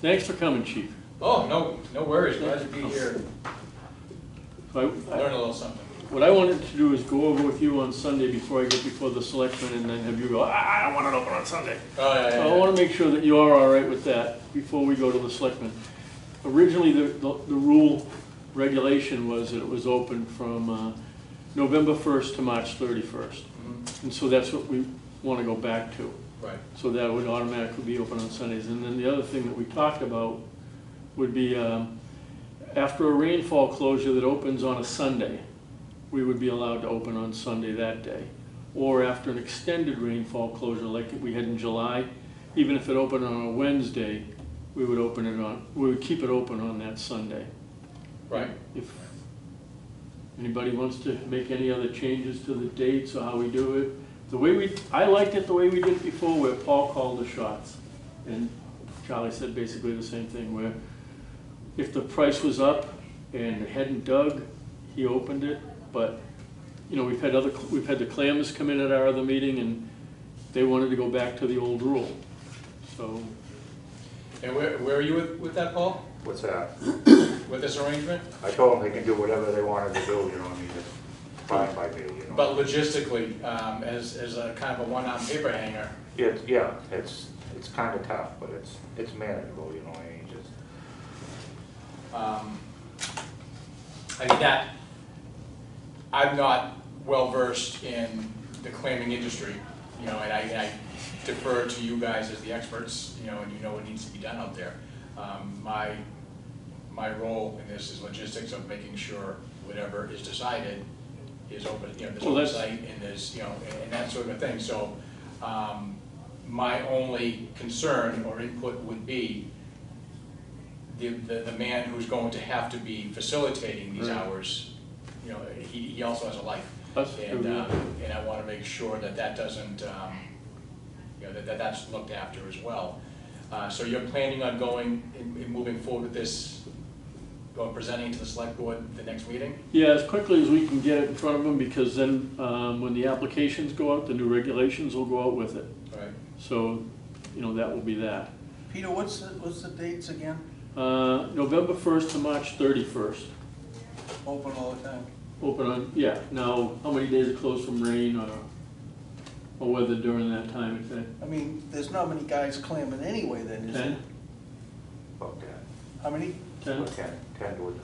Thanks for coming, Chief. Oh, no worries, glad to be here. So Learn a little something. what I wanted to do is go over with you on Sunday before I get before the selectmen and then have you go, I don't want it open on Sunday. Oh, yeah, So I want to make sure that you are all right with that before we go to the selectmen. Originally, the rule regulation was that it was open from November 1st to March 31st. Mhm. And so that's what we want to go back to. Right. So that would automatically be open on Sundays. And then the other thing that we talked about would be after a rainfall closure that opens on a Sunday, we would be allowed to open on Sunday that day. Or after an extended rainfall closure like we had in July, even if it opened on a Wednesday, we would keep it open on that Sunday. Right. If anybody wants to make any other changes to the dates or how we do it, I liked it the way we did it before, where Paul called the shots. And Charlie said basically the same thing, where if the price was up and it hadn't dug, he opened it. But, you know, we've had the clammers come in at our other meeting and they wanted to go back to the old rule. So, And where are you with that, Paul? What's that? With this arrangement? I told them they can do whatever they wanted to do, you know what I mean, it's fine by me, you know. But logistically, as a kind of a one-arm paper hanger, It's kind of tough, but it's manageable, you know what I mean, just. I mean that, I'm not well-versed in the clamming industry, you know, and I defer to you guys as the experts, you know, and you know what needs to be done out there. My role in this is logistics of making sure whatever is decided is open, you know, there's oversight and there's, you know, and that sort of thing. So my only concern or input would be the man who's going to have to be facilitating these hours, you know, he also has a life. And I want to make sure that that doesn't, you know, that's looked after as well. So you're planning on going and moving forward with this, presenting to the select board the next meeting? yeah, as quickly as we can get it in front of them, because then when the applications go out, the new regulations will go out with it. Right. So, you know, that will be that. Peter, what's the dates again? November 1st to March 31st. Open all the time? Open on, yeah. Now, how many days are closed from rain or weather during that time? If that, I mean, there's not many guys clamming anyway then, is there? 10? About that. How many? 10? 10 to it.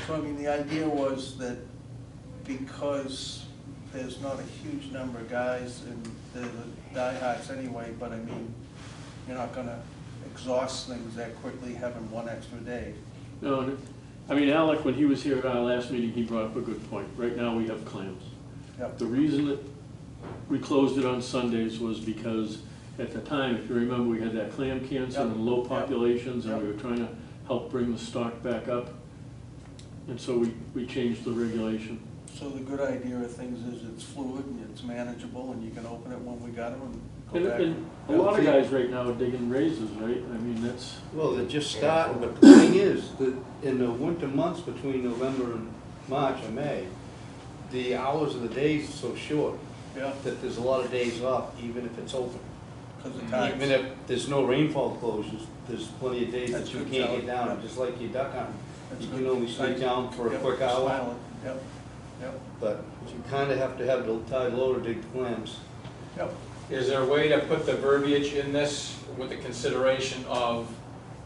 So I mean, the idea was that because there's not a huge number of guys and they're the diehards anyway, but I mean, you're not gonna exhaust things that quickly having one extra day. No, I mean, Alec, when he was here at our last meeting, he brought up a good point. Right now, we have clams. Yep. The reason that we closed it on Sundays was because at the time, if you remember, we had that clam cancer and low populations, and we were trying to help bring the stock back up. And so we changed the regulation. So the good idea of things is it's fluid and it's manageable and you can open it when we got them and And, go back. and a lot of guys right now are digging raises, right? I mean, that's, Well, they're just starting, but the thing is, that in the winter months between November and March or May, the hours of the days are so short Yeah, that there's a lot of days off, even if it's open. because of times. Even if there's no rainfall closures, there's plenty of days That's that you good, can't Sally. get down, Yeah. just like your duck hunting. That's You good. can only sneak down for a Yep, quick hour, smiling. Yep, yep, but you kind of have to have the tide low to dig the clams. yep. Is there a way to put the verbiage in this with the consideration of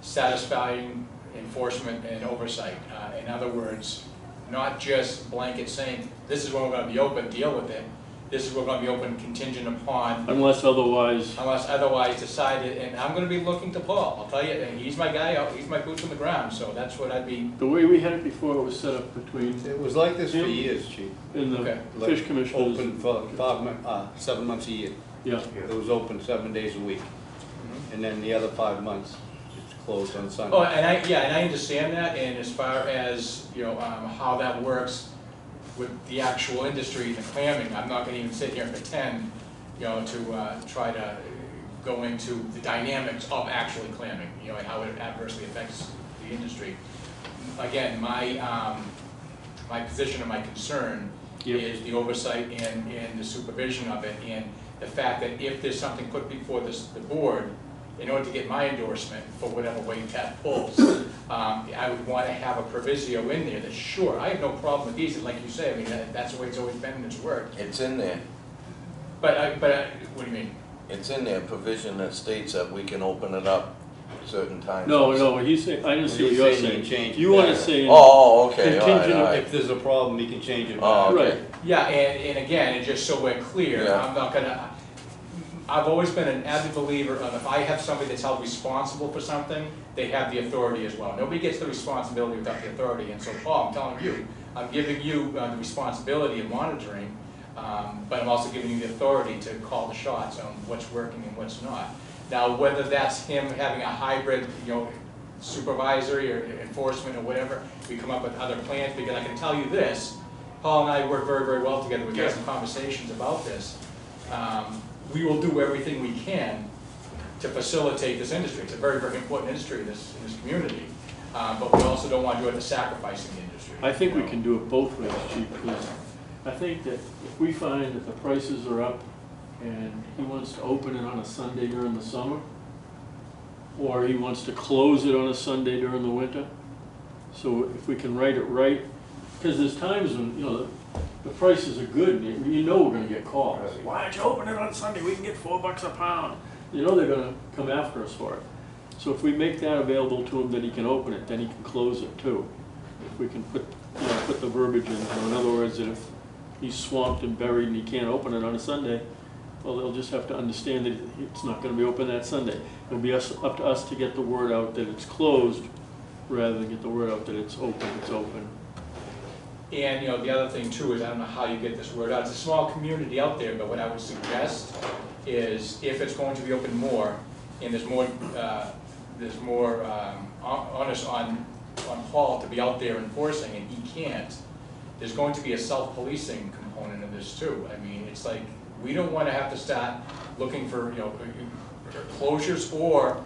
satisfying enforcement and oversight? In other words, not just blanket saying, this is when we're gonna be open, deal with it. This is when we're gonna be open contingent upon, unless otherwise, unless otherwise decided, and I'm gonna be looking to Paul. I'll tell you, and he's my guy, he's my boots on the ground, so that's what I'd be, the way we had it before, it was set up between It was like this for years, Chief. in the Okay. Like fish commissioners. Open for 7 months a year. Yeah, It was open 7 days a week, and then the other 5 months, it's closed on Sunday. oh, and I understand that, and as far as, you know, how that works with the actual industry, the clamming, I'm not gonna even sit here and pretend, you know, to try to go into the dynamics of actually clamming, you know, and how it adversely affects the industry. Again, my position and my concern is the oversight and the supervision of it, and the fact that if there's something put before the board in order to get my endorsement for whatever weight that pulls, I would want to have a proviso in there that, sure, I have no problem with these, and like you say, I mean, that's the way it's always been and it's worked. It's in there. But what do you mean? It's in there, provision that states that we can open it up certain times. No, he's saying, I didn't see what He's you're saying you saying. can change it. You wanna Yeah. say, Oh, okay, all right, contingent all of- right. If there's a problem, you can change it. Oh, okay. right, Yeah, and again, and just so we're clear, Yeah. I'm not gonna, I've always been an avid believer of if I have somebody that's held responsible for something, they have the authority as well. Nobody gets the responsibility without the authority, and so Paul, I'm telling you, I'm giving you the responsibility of monitoring, but I'm also giving you the authority to call the shots on what's working and what's not. Now, whether that's him having a hybrid, supervisory or enforcement or whatever, we come up with other plans, because I can tell you this, Paul and I work very, very well together, we've had some conversations about this. We will do everything we can to facilitate this industry. It's a very, very important industry in this community, but we also don't want to do it at the sacrificing the industry. I think we can do it both ways, Chief, because I think that if we find that the prices are up and he wants to open it on a Sunday during the summer, or he wants to close it on a Sunday during the winter, so if we can write it right, because there's times when, the prices are good, and you know we're gonna get calls. Why don't you open it on Sunday, we can get $4 a pound. You know they're gonna come after us for it. So if we make that available to him that he can open it, then he can close it too. If we can put the verbiage in, in other words, that if he's swamped and buried and he can't open it on a Sunday, well, they'll just have to understand that it's not gonna be open that Sunday. It'll be up to us to get the word out that it's closed, rather than get the word out that it's open, And, the other thing too is, I don't know how you get this word out, it's a small community out there, but what I would suggest is if it's going to be open more, and there's more onus on Paul to be out there enforcing, and he can't, there's going to be a self-policing component of this too. I mean, it's like, we don't want to have to start looking for, closures or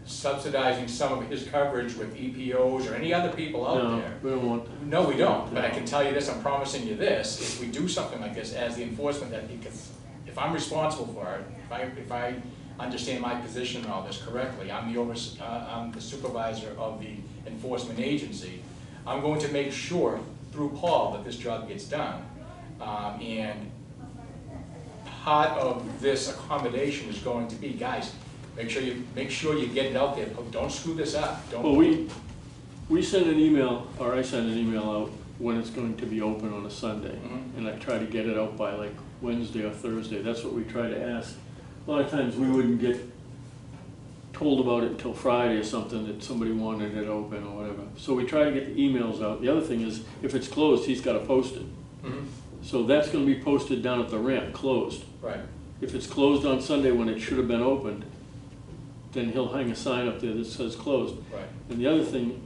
subsidizing some of his coverage with EPOs or any other people out no, there. we don't want. No, we don't, but I can tell you this, I'm promising you this, if we do something like this as the enforcement, that because if I'm responsible for it, if I understand my position in all this correctly, I'm the supervisor of the enforcement agency, I'm going to make sure through Paul that this job gets done. And part of this accommodation is going to be, guys, make sure you get it out there. Don't screw this up. Don't. Well, we send an email, or I send an email out when it's going to be open on a Sunday. Mhm. And I try to get it out by like Wednesday or Thursday. That's what we try to ask. A lot of times we wouldn't get told about it until Friday or something, that somebody wanted it open or whatever. So we try to get the emails out. The other thing is, if it's closed, he's got to post it. Mhm. So that's going to be posted down at the ramp, closed. Right. If it's closed on Sunday when it should have been opened, then he'll hang a sign up there that says closed. Right. And the other thing,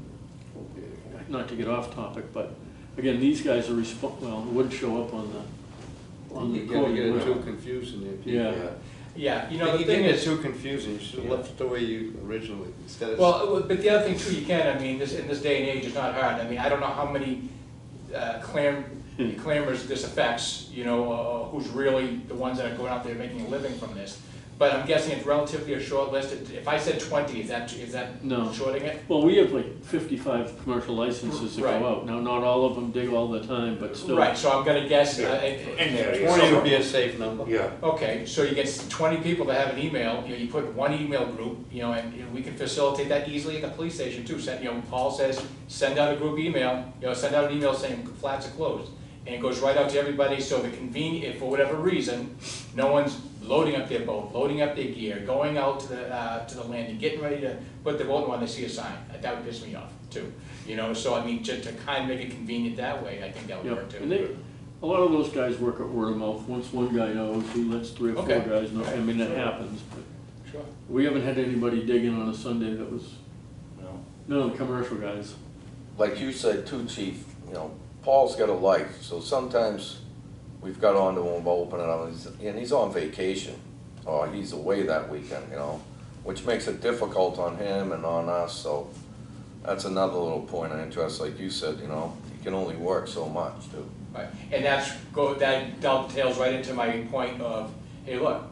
not to get off topic, but again, these guys are it wouldn't show up on the You're gonna get it recording. too confusing there, people. Yeah. Yeah. The The thing thing is is, too confusing, you should have left it the way you originally, instead of. well, but the other thing too, you can. I mean, in this day and age, it's not hard. I mean, I don't know how many clammers this affects. Who's really the ones that are going out there making a living from this. But I'm guessing it's relatively a short list. If I said 20, is that No. shorting it? Well, we have like 55 commercial licenses that Right. go out. Now, not all of them dig all the time, but still. Right, so I'm gonna guess, Yeah. and Yeah, 20 would be a safe number. Yeah, okay, so you get 20 people that have an email, you put one email group, and we can facilitate that easily at the police station too. Paul says, send out a group email, send out an email saying flats are closed. And it goes right out to everybody, so the if for whatever reason, no one's loading up their boat, loading up their gear, going out to the landing, getting ready to put the boat in when they see a sign. That would piss me off too. So I mean, to kind of make it convenient that way, I think that would work Yeah, too. and a lot of those guys work at word of mouth. Once one guy knows, he lets 3 or 4 Okay. guys know. I mean, that happens. But Sure. we haven't had anybody dig in on a Sunday that was, no. none of the commercial guys. Like you said too, Chief, Paul's got a life, so sometimes we've got onto him about opening up, and he's on vacation, or he's away that weekend, which makes it difficult on him and on us, so that's another little point of interest, like you said, he can only work so much too. Right, and that dovetails right into my point of, hey, look,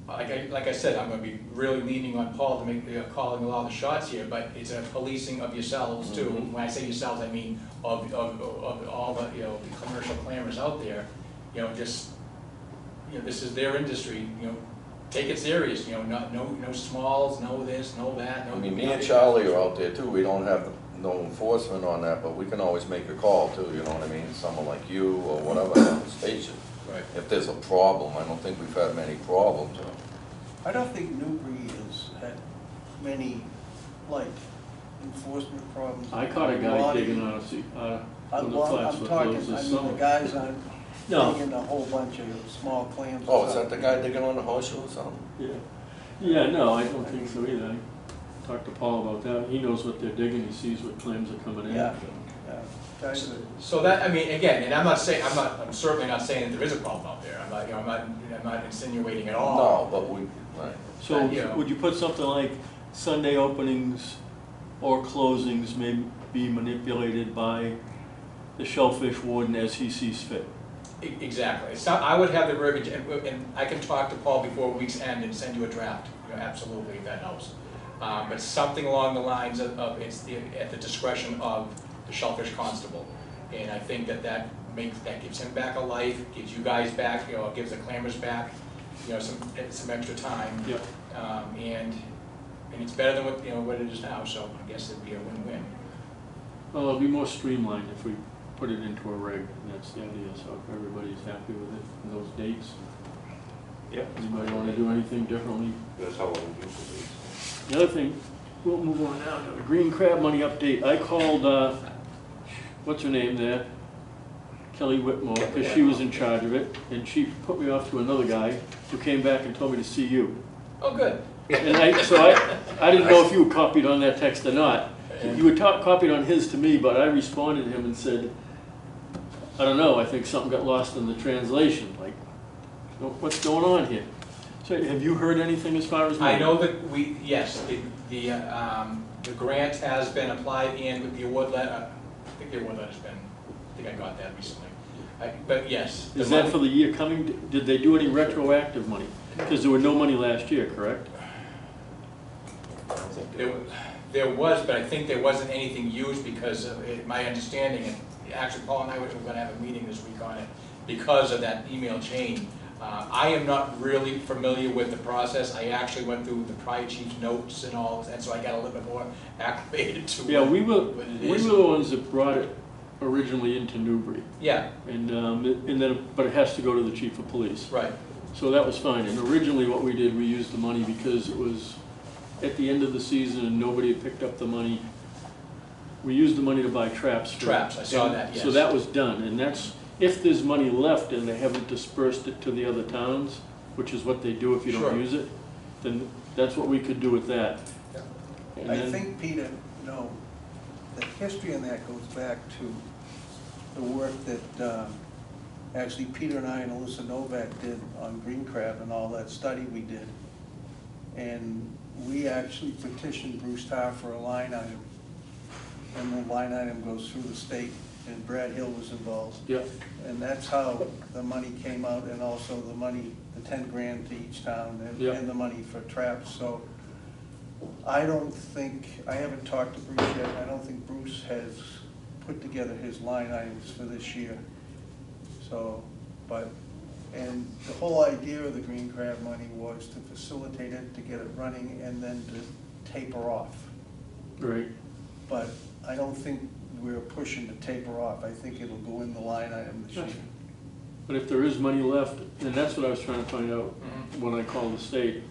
like I said, I'm gonna be really leaning on Paul to make, calling a lot of the shots here, but it's a policing of yourselves too. When I say yourselves, I mean of all the, the commercial clammers out there, just, this is their industry, take it serious, not, no smalls, no this, no that, no. I mean, me and Charlie are out there too, we don't have no enforcement on that, but we can always make a call too, you know what I mean? Someone like you or whatever on the station. Right. If there's a problem, I don't think we've had many problems. I don't think Newbury has had many, like, enforcement problems. I caught a guy digging on I'm the flats I'm for talking, clothes I this mean, the summer. guys aren't No. digging a whole bunch of small clams. Oh, or is that the something. guy digging on the horseshoe or something? Yeah, yeah, no, I don't think so either. I talked to Paul about that. He knows what they're digging, he sees what clams are coming in. Yeah. Yeah, guys are. So that, I mean, again, and I'm certainly not saying that there is a problem out there, I'm not insinuating at all. No, but we, right. So Yeah. would you put something like Sunday openings or closings may be manipulated by the shellfish warden as he sees fit? Exactly, it's not, I would have the verbiage, and I can talk to Paul before week's end and send you a draft, absolutely, if that helps. But something along the lines of at the discretion of the shellfish constable. And I think that gives him back a life, gives you guys back, gives the clammers back, some extra time. Yep. And it's better than what it is now, so I guess it'd be a win-win. Well, it'll be more streamlined if we put it into a reg, and that's the idea, so if everybody's happy with it, and those dates. Yeah. Anybody want to do anything differently? That's how it used to be. The other thing, we'll move on now to the green crab money update. I called, what's her name there? Kelly Whitmore, because she was in charge of it, and she put me off to another guy who came back and told me to see you. Oh, good. And I didn't know if you were copied on that text or not. You were copied on his to me, but I responded to him and said, I don't know, I think something got lost in the translation, like, what's going on here? So have you heard anything as far as? I know that yes, the grant has been applied and with the award letter, I think the award letter's been, I think I got that recently. But yes. Is that for the year coming? Did they do any retroactive money? Because there were no money last year, correct? There was, but I think there wasn't anything used because of my understanding, and actually Paul and I were going to have a meeting this week on it, because of that email chain. I am not really familiar with the process. I actually went through the prior chief's notes and all, and so I got a little bit more acclimated to Yeah, we were what it the is. ones that brought it originally into Newbury. Yeah, And then, but it has to go to the chief of police. right. So that was fine. And originally what we did, we used the money because it was at the end of the season and nobody had picked up the money. We used the money to buy traps. Traps, I saw that, yes. So that was done. And that's, if there's money left and they haven't dispersed it to the other towns, which is what they do if you Sure. don't use it, then that's what we could do with that. Yeah. And I then- think, Peter, the history in that goes back to the work that actually Peter and I and Alyssa Novak did on green crab and all that study we did. And we actually petitioned Bruce Tarr for a line item. And the line item goes through the state, and Brad Hill was involved. Yeah, And that's how the money came out, and also the money, the 10 grand to each town, Yeah. and the money for traps. So I haven't talked to Bruce yet, I don't think Bruce has put together his line items for this year. So, and the whole idea of the green crab money was to facilitate it, to get it running, and then to taper off. right. But I don't think we're pushing to taper off. I think it'll go in the line item this year. Gotcha. But if there is money left, and that's what I was trying to find out when I called the state.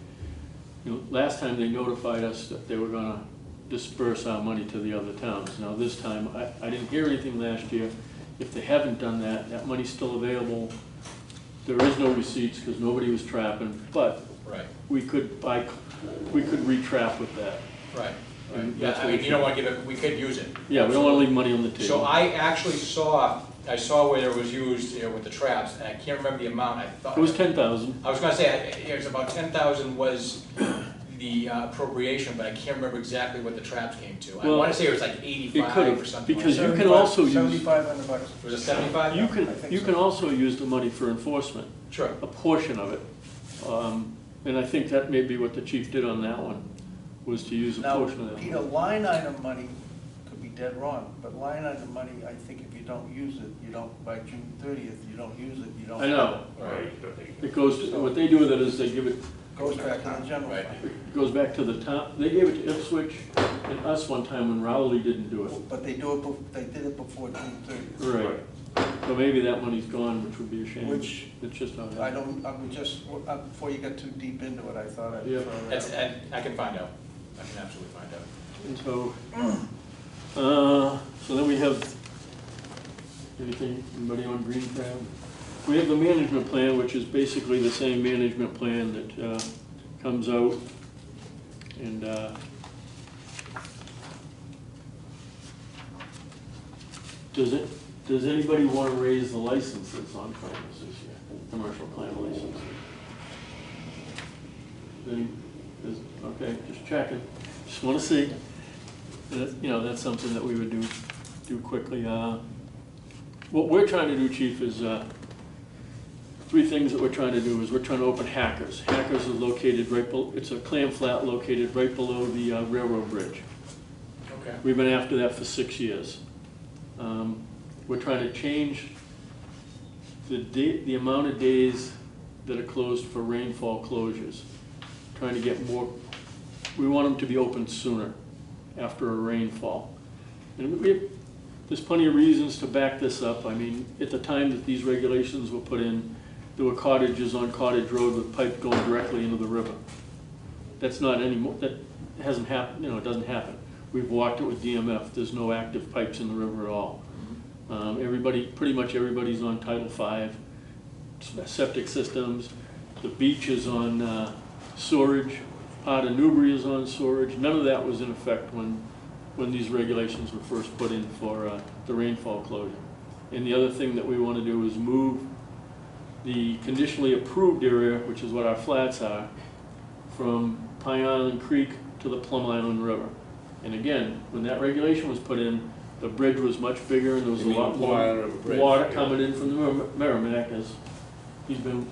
Last time they notified us that they were gonna disperse our money to the other towns. Now this time, I didn't hear anything last year. If they haven't done that, that money's still available. There is no receipts because nobody was trapping, but Right, we could re-trap with that. right. And Yeah, that's I what mean, we you don't should- want to give it, we could use it. Yeah, we don't wanna leave money on the table. So I actually saw where it was used, with the traps, and I can't remember the amount, I thought. It was 10,000. I was gonna say, it was about 10,000 was the appropriation, but I can't remember exactly what the traps came to. I Well, wanna say it was like It 85 could or something have, like because that. you can also use, $7,500. Was it 75? you I can, think you so. can also use the money for enforcement, Sure, a portion of it. And I think that may be what the chief did on that one, was to use a Now, portion of that. Peter, line item money could be dead wrong, but line item money, I think if you don't use it, you don't, by June 30th, you don't use it, you don't. I know. Right. It goes, what they do with it is they give it, Goes back to the general Right. fund. it goes back to the town, they gave it to Ipswich and us one time when Rowley didn't do it. But they do it, they did it before June 30th. Right. So maybe that money's gone, which would be a shame. Which It's just not I happening. don't, I would just, before you get too deep into it, I thought I'd Yeah. throw that That's, out. and I can find out. I can absolutely find out. And so then we have, anything, anybody on Green Crab? We have the management plan, which is basically the same management plan that comes out. And does anybody want to raise the licenses on premise this year, commercial plan licenses? Okay, just checking, just want to see. You know, that's something that we would do quickly. What we're trying to do, Chief, is three things that we're trying to do is we're trying to open Hackers. Hackers is located right below, it's a clam flat located right below the railroad bridge. Okay. We've been after that for 6 years. We're trying to change the amount of days that are closed for rainfall closures. Trying to get more, we want them to be open sooner after a rainfall. And there's plenty of reasons to back this up. I mean, at the time that these regulations were put in, there were cottages on Cottage Road with pipe going directly into the river. That's not anymore, that hasn't happened, you know, it doesn't happen. We've walked it with DMF, there's no active pipes in the river at all. Pretty much everybody's on Title V, septic systems, the beach is on sewerage, part of Newbury is on sewerage. None of that was in effect when these regulations were first put in for the rainfall closure. And the other thing that we want to do is move the conditionally approved area, which is what our flats are, from Pine Island Creek to the Plum Island River. And again, when that regulation was put in, the bridge was much bigger and there was a lot more water coming in from the Merrimack, as he's been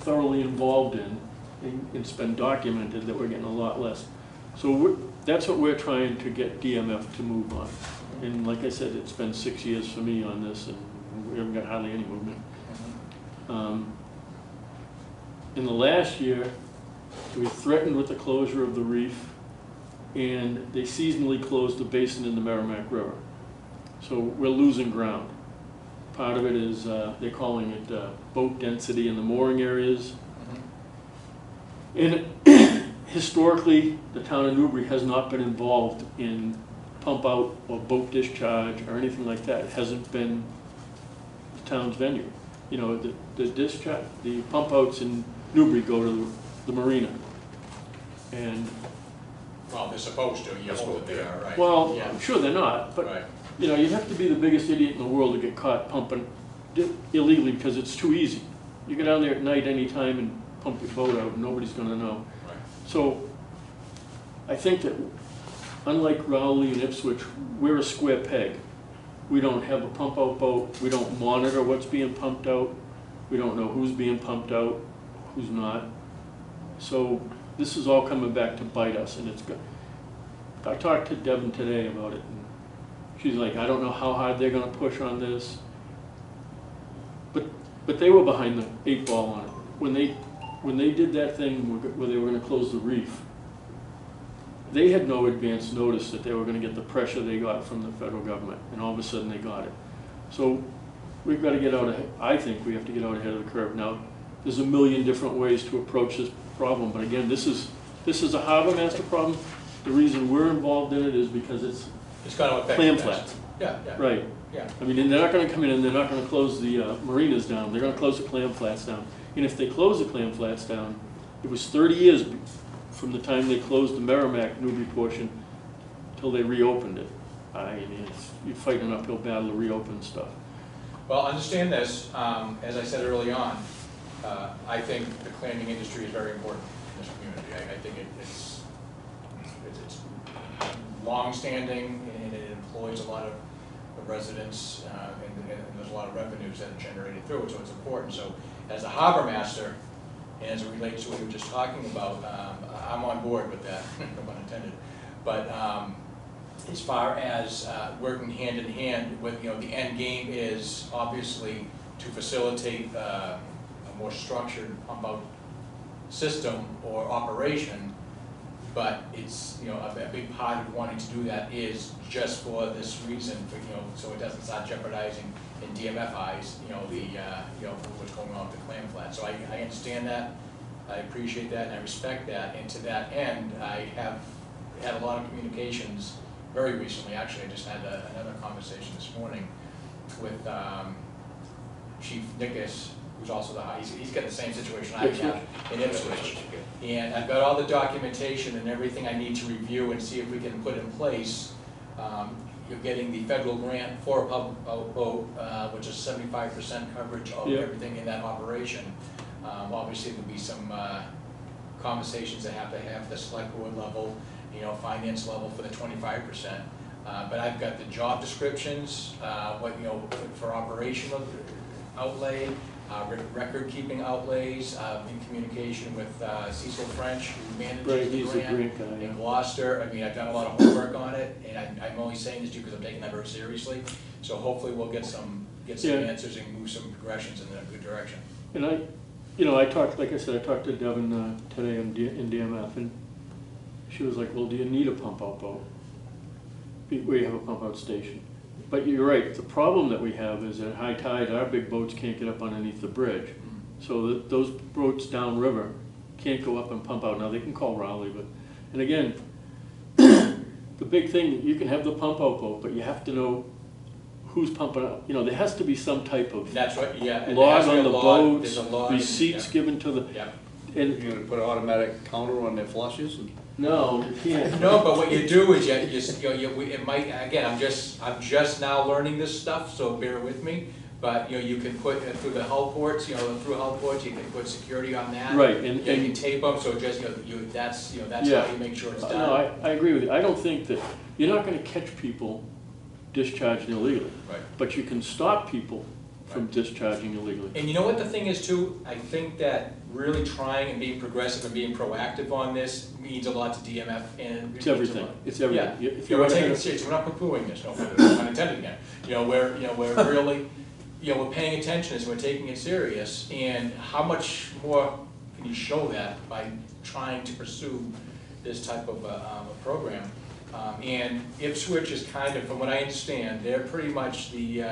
thoroughly involved in, and it's been documented that we're getting a lot less. So that's what we're trying to get DMF to move on. And like I said, it's been 6 years for me on this and we haven't got hardly any movement. In the last year, we threatened with the closure of the reef and they seasonally closed the basin in the Merrimack River. So we're losing ground. Part of it is, they're calling it boat density in the mooring areas. And historically, the town of Newbury has not been involved in pump out or boat discharge or anything like that. It hasn't been the town's venue. You know, the discharge, the pump outs in Newbury go to the marina. And, Well, they're supposed to, you hope that they are, right? well, Yeah. I'm sure they're not, but, Right. you know, you have to be the biggest idiot in the world to get caught pumping illegally because it's too easy. You go down there at night anytime and pump your boat out and nobody's gonna know. Right. So I think that unlike Rowley and Ipswich, we're a square peg. We don't have a pump out boat, we don't monitor what's being pumped out, we don't know who's being pumped out, who's not. So this is all coming back to bite us and it's good. I talked to Devin today about it and she's like, I don't know how hard they're gonna push on this. But they were behind the 8 ball on it. When they did that thing where they were gonna close the reef, they had no advance notice that they were gonna get the pressure they got from the federal government, and all of a sudden they got it. So we've got to get out ahead, I think we have to get out ahead of the curve. Now, there's a million different ways to approach this problem, but again, this is a harbor master problem. The reason we're involved in it is because it's It's gonna affect. clam the best. flats. Yeah, yeah. Right. Yeah. I mean, and they're not gonna come in and they're not gonna close the marinas down, they're gonna close the clam flats down. And if they close the clam flats down, it was 30 years from the time they closed the Merrimack Newbury portion till they reopened it. I mean, you're fighting an uphill battle to reopen stuff. Well, understand this, as I said early on, I think the clamming industry is very important in this community. I think it's long-standing and it employs a lot of residents and there's a lot of revenues that are generated through it, so it's important. So as a harbor master, And as it relates to what you were just talking about, I'm on board with that, no pun intended. But as far as working hand in hand with, you know, the end game is obviously to facilitate a more structured pump out system or operation, but it's, you know, a big part of wanting to do that is just for this reason, for, you know, so it doesn't start jeopardizing in DMF eyes, you know, the, you know, what's going on with the clam flat. So I understand that, I appreciate that, and I respect that, and to that end, I have had a lot of communications very recently. Actually, I just had another conversation this morning with Chief Nickus, who's also he's got the same situation I have in Ipswich. And I've got all the documentation and everything I need to review and see if we can put in place. You're getting the federal grant for a pump out boat, which is 75% coverage of everything in that operation. Obviously, there'll be some conversations that have to have at the select board level, you know, finance level for the 25%. But I've got the job descriptions, what, you know, for operational outlay, record-keeping outlays, in communication with Cecil French, who manages the He's a grant great guy, yeah. in Gloucester. I mean, I've done a lot of homework on it, and I'm only saying this to you because I'm taking that very seriously. So hopefully we'll get some answers and move some progressions in a good direction. And I talked, like I said, I talked to Devin today in DMF, and she was like, well, do you need a pump out boat? We have a pump out station. But you're right, the problem that we have is at high tide, our big boats can't get up underneath the bridge. So those boats downriver can't go up and pump out. Now, they can call Raleigh, but, and again, the big thing, you can have the pump out boat, but you have to know who's pumping out. You know, there has to be some type of That's what, yeah. and there log has to be on a the log, there's boats, a log, receipts yeah. given to the, Yeah. and, You're gonna put an automatic counter on their flushes and. no, you can't. No, but what you do is it might, again, I'm just now learning this stuff, so bear with me. But, you know, you can put through the hull ports, you know, through hull ports, you can put security on that. Right, You can tape them, so just, that's Yeah. how you make sure it's done. No, I agree with you. I don't think that, you're not gonna catch people discharging illegally. Right. But you can stop people from Right. discharging illegally. And you know what the thing is too? I think that really trying and being progressive and being proactive on this means a lot to DMF and. It's everything, it's everything. Yeah, If yeah, you're we're taking gonna- it serious, we're not poo-pooing this, no pun intended again. We're really, we're paying attention as we're taking it serious, and how much more can you show that by trying to pursue this type of a program? And Ipswich is kind of, from what I understand, they're pretty much the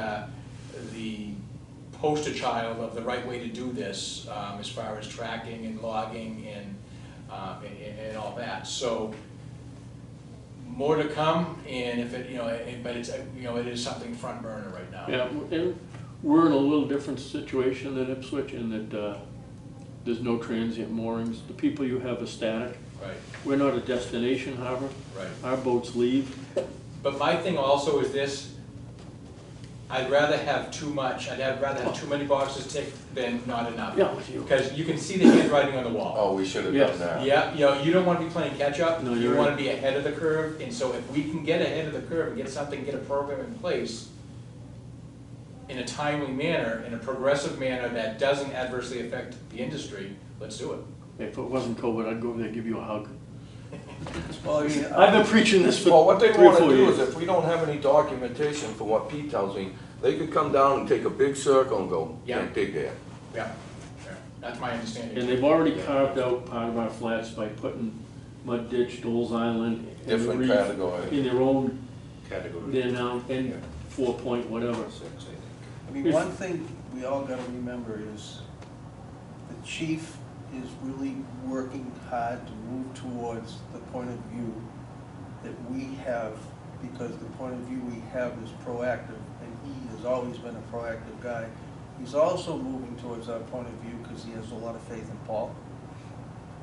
poster child of the right way to do this, as far as tracking and logging and all that. So more to come, and if it, but it's, it is something front burner right now. Yeah, and we're in a little different situation than Ipswich in that there's no transient moorings. The people you have are static. Right, We're not a destination harbor. right. Our boats leave. But my thing also is this, I'd rather have too much, I'd rather have too many boxes ticked than not enough. Yeah. Because you can see the handwriting on the wall. Oh, we should have Yes. done that. Yeah, you don't want to be playing catch-up, No, you you're want right. to be ahead of the curve, and so if we can get ahead of the curve and get a program in place in a timely manner, in a progressive manner that doesn't adversely affect the industry, let's do it. If it wasn't COVID, I'd go over there and give you a hug. Well, I mean, I've been preaching this for Well, what they 3 or wanna 4 do is years. if we don't have any documentation for what Pete tells me, they could come down and take a big circle and go, Yeah. and dig there. Yeah, that's my understanding. And they've already carved out part of our flats by putting Mud Ditch, Dole's Island, and the Different Reef category. in their own, Category. they're now in 4 point whatever. 6, I think. I mean, one thing we all gotta remember is the chief is really working hard to move towards the point of view that we have, because the point of view we have is proactive, and he has always been a proactive guy. He's also moving towards our point of view because he has a lot of faith in Paul.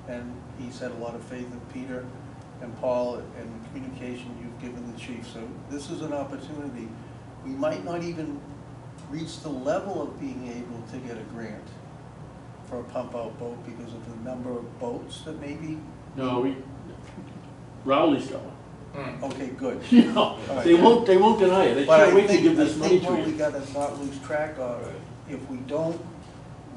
And he's had a lot of faith in Peter and Paul and the communication you've given the chief. So this is an opportunity. We might not even reach the level of being able to get a grant for a pump out boat because of the number of boats that maybe, No, Rowley's got one. Mm. okay, good. You know, they won't deny it. They But can't I wait to think, give I this money think what we to you. gotta not lose track of, if we don't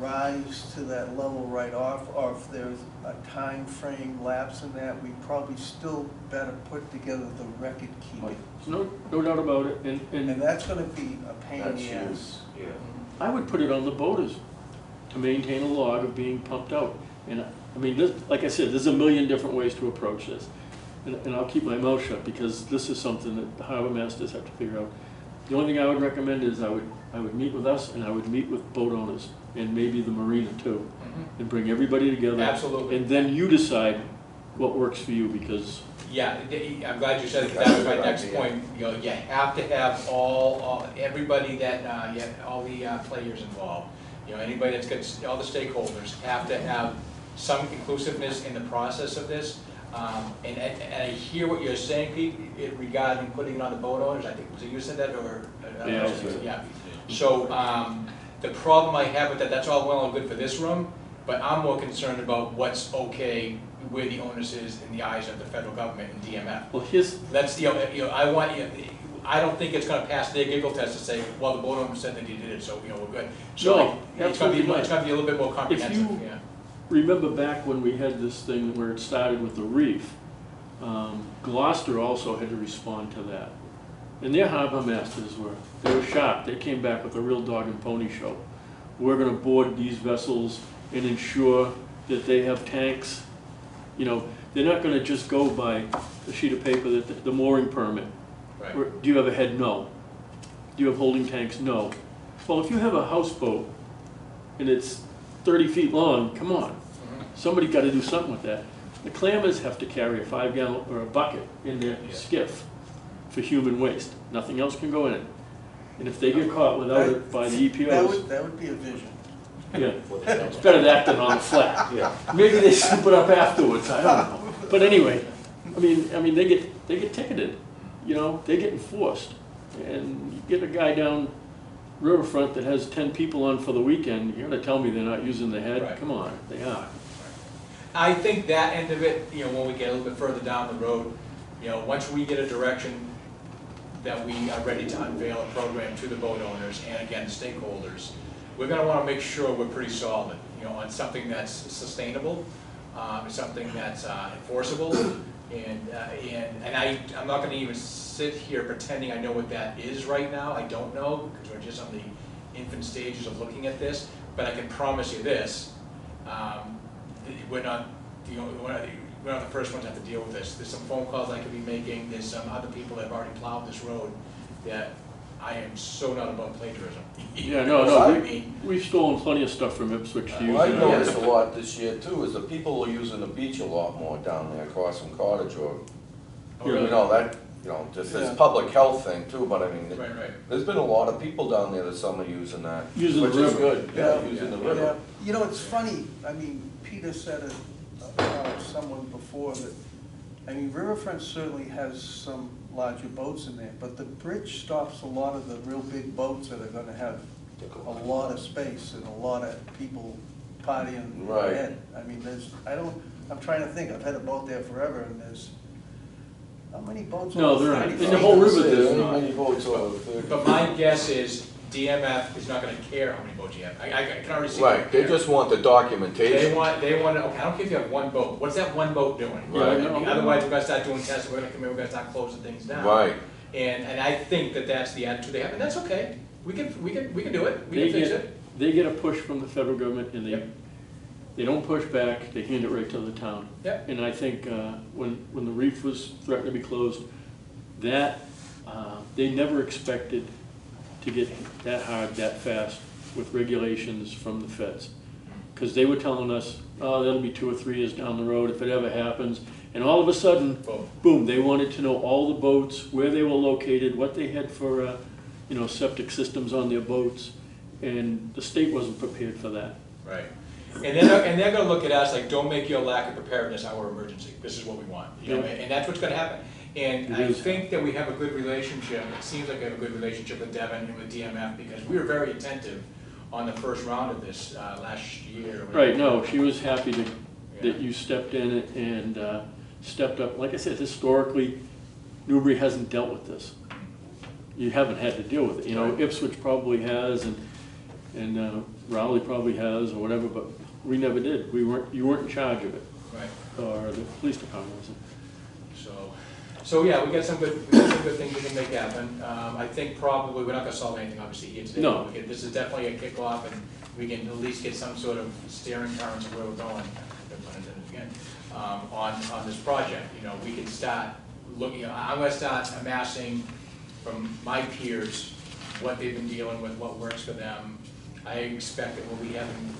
rise to that level right off, or if there's a time frame lapse in that, we probably still better put together the record keeping. No doubt about it, And and that's gonna be a pain in That's the huge, ass. yeah. I would put it on the boaters to maintain a log of being pumped out. And I mean, this, like I said, there's a million different ways to approach this. And I'll keep my mouth shut because this is something that the harbor masters have to figure out. The only thing I would recommend is I would meet with us and I would meet with boat owners and maybe the marina too. And bring everybody together. Absolutely. And then you decide what works for you because, Yeah, I'm glad you said it, that was my next point, you know, you have to have everybody that, all the players involved. You know, anybody that's got, all the stakeholders have to have some inclusiveness in the process of this. And I hear what you're saying, Pete, regarding putting it on the boat owners, I think, was it you said that, or? Yeah. Yeah. So, the problem I have with that, that's all well and good for this room, but I'm more concerned about what's okay where the onus is in the eyes of the federal government and DMF. well, here's, That's, I don't think it's gonna pass their giggle test to say, well, the boat owner said that he did it, so, we're good. So No, it's gonna be, absolutely not. it's gonna be a little bit more comprehensive, you- yeah. remember back when we had this thing where it started with the reef, Gloucester also had to respond to that. And their harbor masters they were sharp. They came back with a real dog and pony show. We're gonna board these vessels and ensure that they have tanks. You know, they're not gonna just go by a sheet of paper that the mooring permit. Right. Or, do you have a head? No. Do you have holding tanks? No. Well, if you have a houseboat and it's 30 feet long, come on. Somebody gotta do something with that. The clammers have to carry a 5-gallon or a bucket in their skiff for human waste. Nothing else can go in it. And if they get caught without it by the EPOs, That would be a vision. yeah, it's better that than on the flat. Yeah. Maybe they scoop it up afterwards, I don't know. But anyway, I mean, they get ticketed, they get enforced. And you get a guy down riverfront that has 10 people on for the weekend, you're gonna tell me they're not using the head? Right. Come on, they are. I think that end of it, when we get a little bit further down the road, once we get a direction that we are ready to unveil a program to the boat owners and again, stakeholders, we're gonna wanna make sure we're pretty solid, on something that's sustainable, something that's enforceable, and I'm not gonna even sit here pretending I know what that is right now. I don't know, because we're just on the infant stages of looking at this, but I can promise you this, we're not the first ones to have to deal with this. There's some phone calls I could be making, there's some other people that have already plowed this road that I am so not about plagiarism. Yeah, I mean, we've stolen plenty of stuff from Ipswich to use. Well, I noticed a lot this year too, is the people are using the beach a lot more down there across from Cottage Road. oh, really? Just Yeah. this public health thing too, but I mean, Right. there's been a lot of people down there this summer using that. Using the Which is river. good, yeah, Yeah. using the Yeah. river. It's funny, Peter said it, someone before that, Riverfront certainly has some larger boats in there, but the bridge stops a lot of the real big boats that are gonna have a lot of space and a lot of people partying Right. ahead. I'm trying to think, I've had a boat there forever, and how many boats? No, over there aren't. 30 In the feet? whole river, There there's ain't not. many boats over 30. But my guess is DMF is not gonna care how many boats you have. I can already see. Right, they just want the They documentation. want, okay, I don't care if you have one boat, what's that one boat doing? Right. Otherwise, we're gonna start doing tests, we're gonna start closing things down. Right, And I think that that's the attitude they have, and that's okay. We can do it, we They can fix get, it. they get a push from the federal government and Yep. they don't push back, they hand it right to the town. Yep. And I think when the reef was threatened to be closed, they never expected to get that hard, that fast with regulations from the feds. Because they were telling us, oh, that'll be 2 or 3 years down the road if it ever happens. And all of a sudden, Boom. boom, they wanted to know all the boats, where they were located, what they had for, septic systems on their boats. And the state wasn't prepared for that. Right. And they're gonna look at us like, don't make your lack of preparedness our emergency. This is what we want. Yeah. And that's what's gonna happen. And It I is. think that we have a good relationship, it seems like we have a good relationship with Devin and with DMF, because we were very attentive on the first round of this last year. Right, no, she was happy that Yeah. you stepped in and stepped up. Like I said, historically, Newbury hasn't dealt with this. You haven't had to deal with it. Right. Ipswich probably has, and Rowley probably has or whatever, but we never did. You weren't in charge of it, Right. or the police department wasn't. So yeah, we got some good things we can make happen. I think probably, we're not gonna solve anything obviously here today. No. This is definitely a kickoff, and we can at least get some sort of steering currents of where we're going, no pun intended again, on this project. You know, we can start looking, I'm gonna start amassing from my peers what they've been dealing with, what works for them. I expect that we'll be having,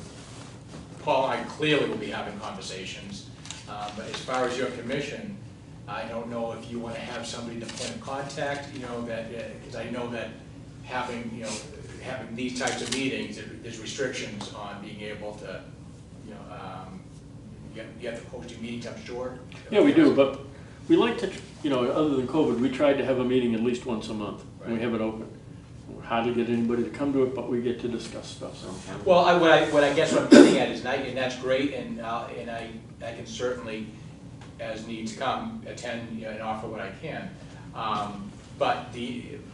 Paul and I clearly will be having conversations, but as far as your commission, I don't know if you want to have somebody to point of contact, you know, that, because I know that having these types of meetings, there's restrictions on being able to, you know, you have to post your meetings, I'm sure. Yeah, we do, but we like to, you know, other than COVID, we tried to have a meeting at least once a month, and we Right. have it open. We hardly get anybody to come to it, but we get to discuss stuff, so. Well, what I guess what I'm getting at is, and that's great, and I can certainly, as needs come, attend, you know, and offer what I can. But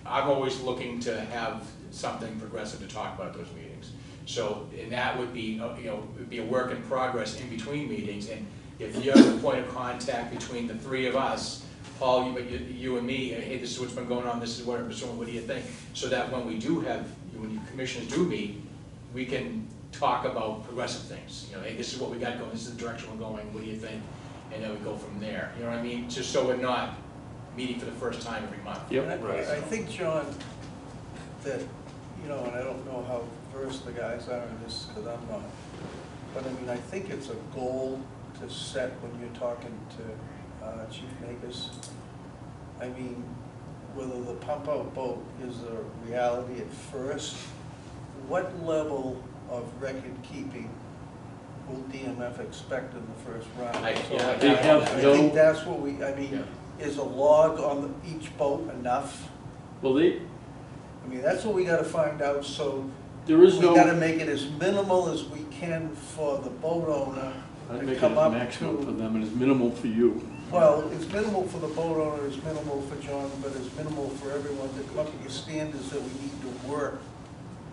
I'm always looking to have something progressive to talk about at those meetings. So, and that would be, you know, would be a work in progress in between meetings, and if you're the point of contact between the three of us, Paul, you and me, hey, this is what's been going on, this is what I'm pursuing, what do you think? So that when we do have, when you commissioners do meet, we can talk about progressive things. You know, hey, this is what we got going, this is the direction we're going, what do you think? And then we go from there, you know what I mean? Just so we're not meeting for the first time every month. Yep. I think, John, that, you know, and I don't know how versed the guys are in this, because I'm not, but I mean, I think it's a goal to set when you're talking to Chief Makers. I mean, whether the pump-out boat is a reality at first, what level of record keeping will DMF expect in the first round? They have I no- think that's what I mean, is a log on each boat enough? Well, I mean, that's what we gotta find out, so there is we gotta no, make it as minimal as we can for the boat owner I'd to make it come up maximum for to. them and it's minimal for you. Well, it's minimal for the boat owner, it's minimal for John, but it's minimal for everyone to come up with your standards that we need to work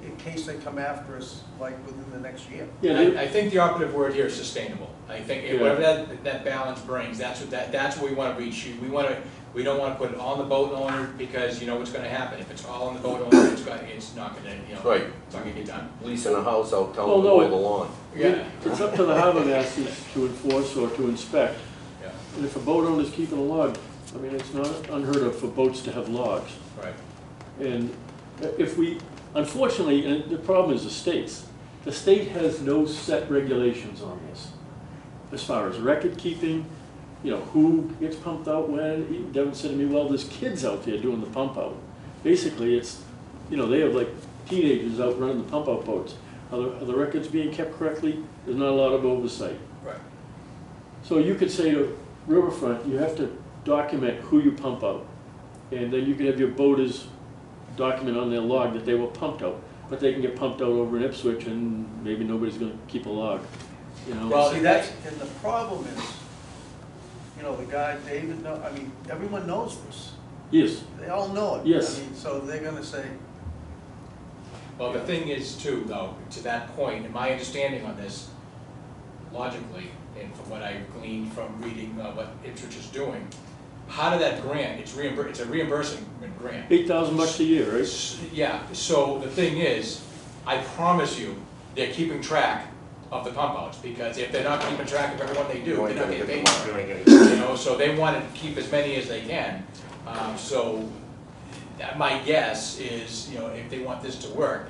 in case they come after us, like within the next year. Yeah, And I think the operative word here is sustainable. I think Yeah. whatever that balance brings, that's what we want to reach. We don't want to put it on the boat owner, because you know what's going to happen. If it's all on the boat owner, it's not going to, you know, Right. it's not going to get done. Leasing a house out, telling Well, them no, to mow the lawn. Yeah. it's up to the harbor masters to enforce or to inspect. Yeah, And if a boat owner's keeping a log, I mean, it's not unheard of for boats to have logs. right. And if we, unfortunately, and the problem is the states. The state has no set regulations on this. As far as record keeping, you know, who gets pumped out when. Even Devin said to me, well, there's kids out there doing the pump out. Basically, it's, you know, they have like teenagers out running the pump out boats. Are the records being kept correctly? There's not a lot of oversight. Right. So you could say to Riverfront, you have to document who you pump out. And then you can have your boaters document on their log that they were pumped out. But they can get pumped out over in Ipswich and maybe nobody's gonna keep a log, you know? Well, See, that's, and the problem is, you know, the guy, David, I mean, everyone knows this. Yes, They all know it. Yes. I mean, so they're gonna say, Well, the thing is too, though, to that point, and my understanding on this, logically, and from what I gleaned from reading what Ipswich is doing, part of that grant, it's a reimbursement grant. $8,000 a year, right? Yeah, so the thing is, I promise you, they're keeping track of the pump outs, because if they're not keeping track of everyone they do, they're not getting paid for it. You know, so they want to keep as many as they can. So my guess is, you know, if they want this to work,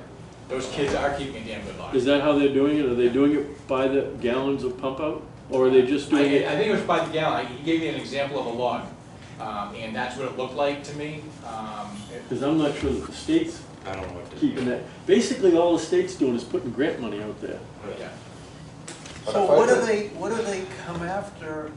those kids are keeping a damn good log. Is that how they're doing it? Are they doing it by the gallons of pump out? Or are they just doing I it? think it was by the gallon. He gave me an example of a log, and that's what it looked like to me. Because I'm not sure that the state's I don't know what to do. keeping that. Basically, all the state's doing is putting grant money out there. Yeah. But so if I what do they come after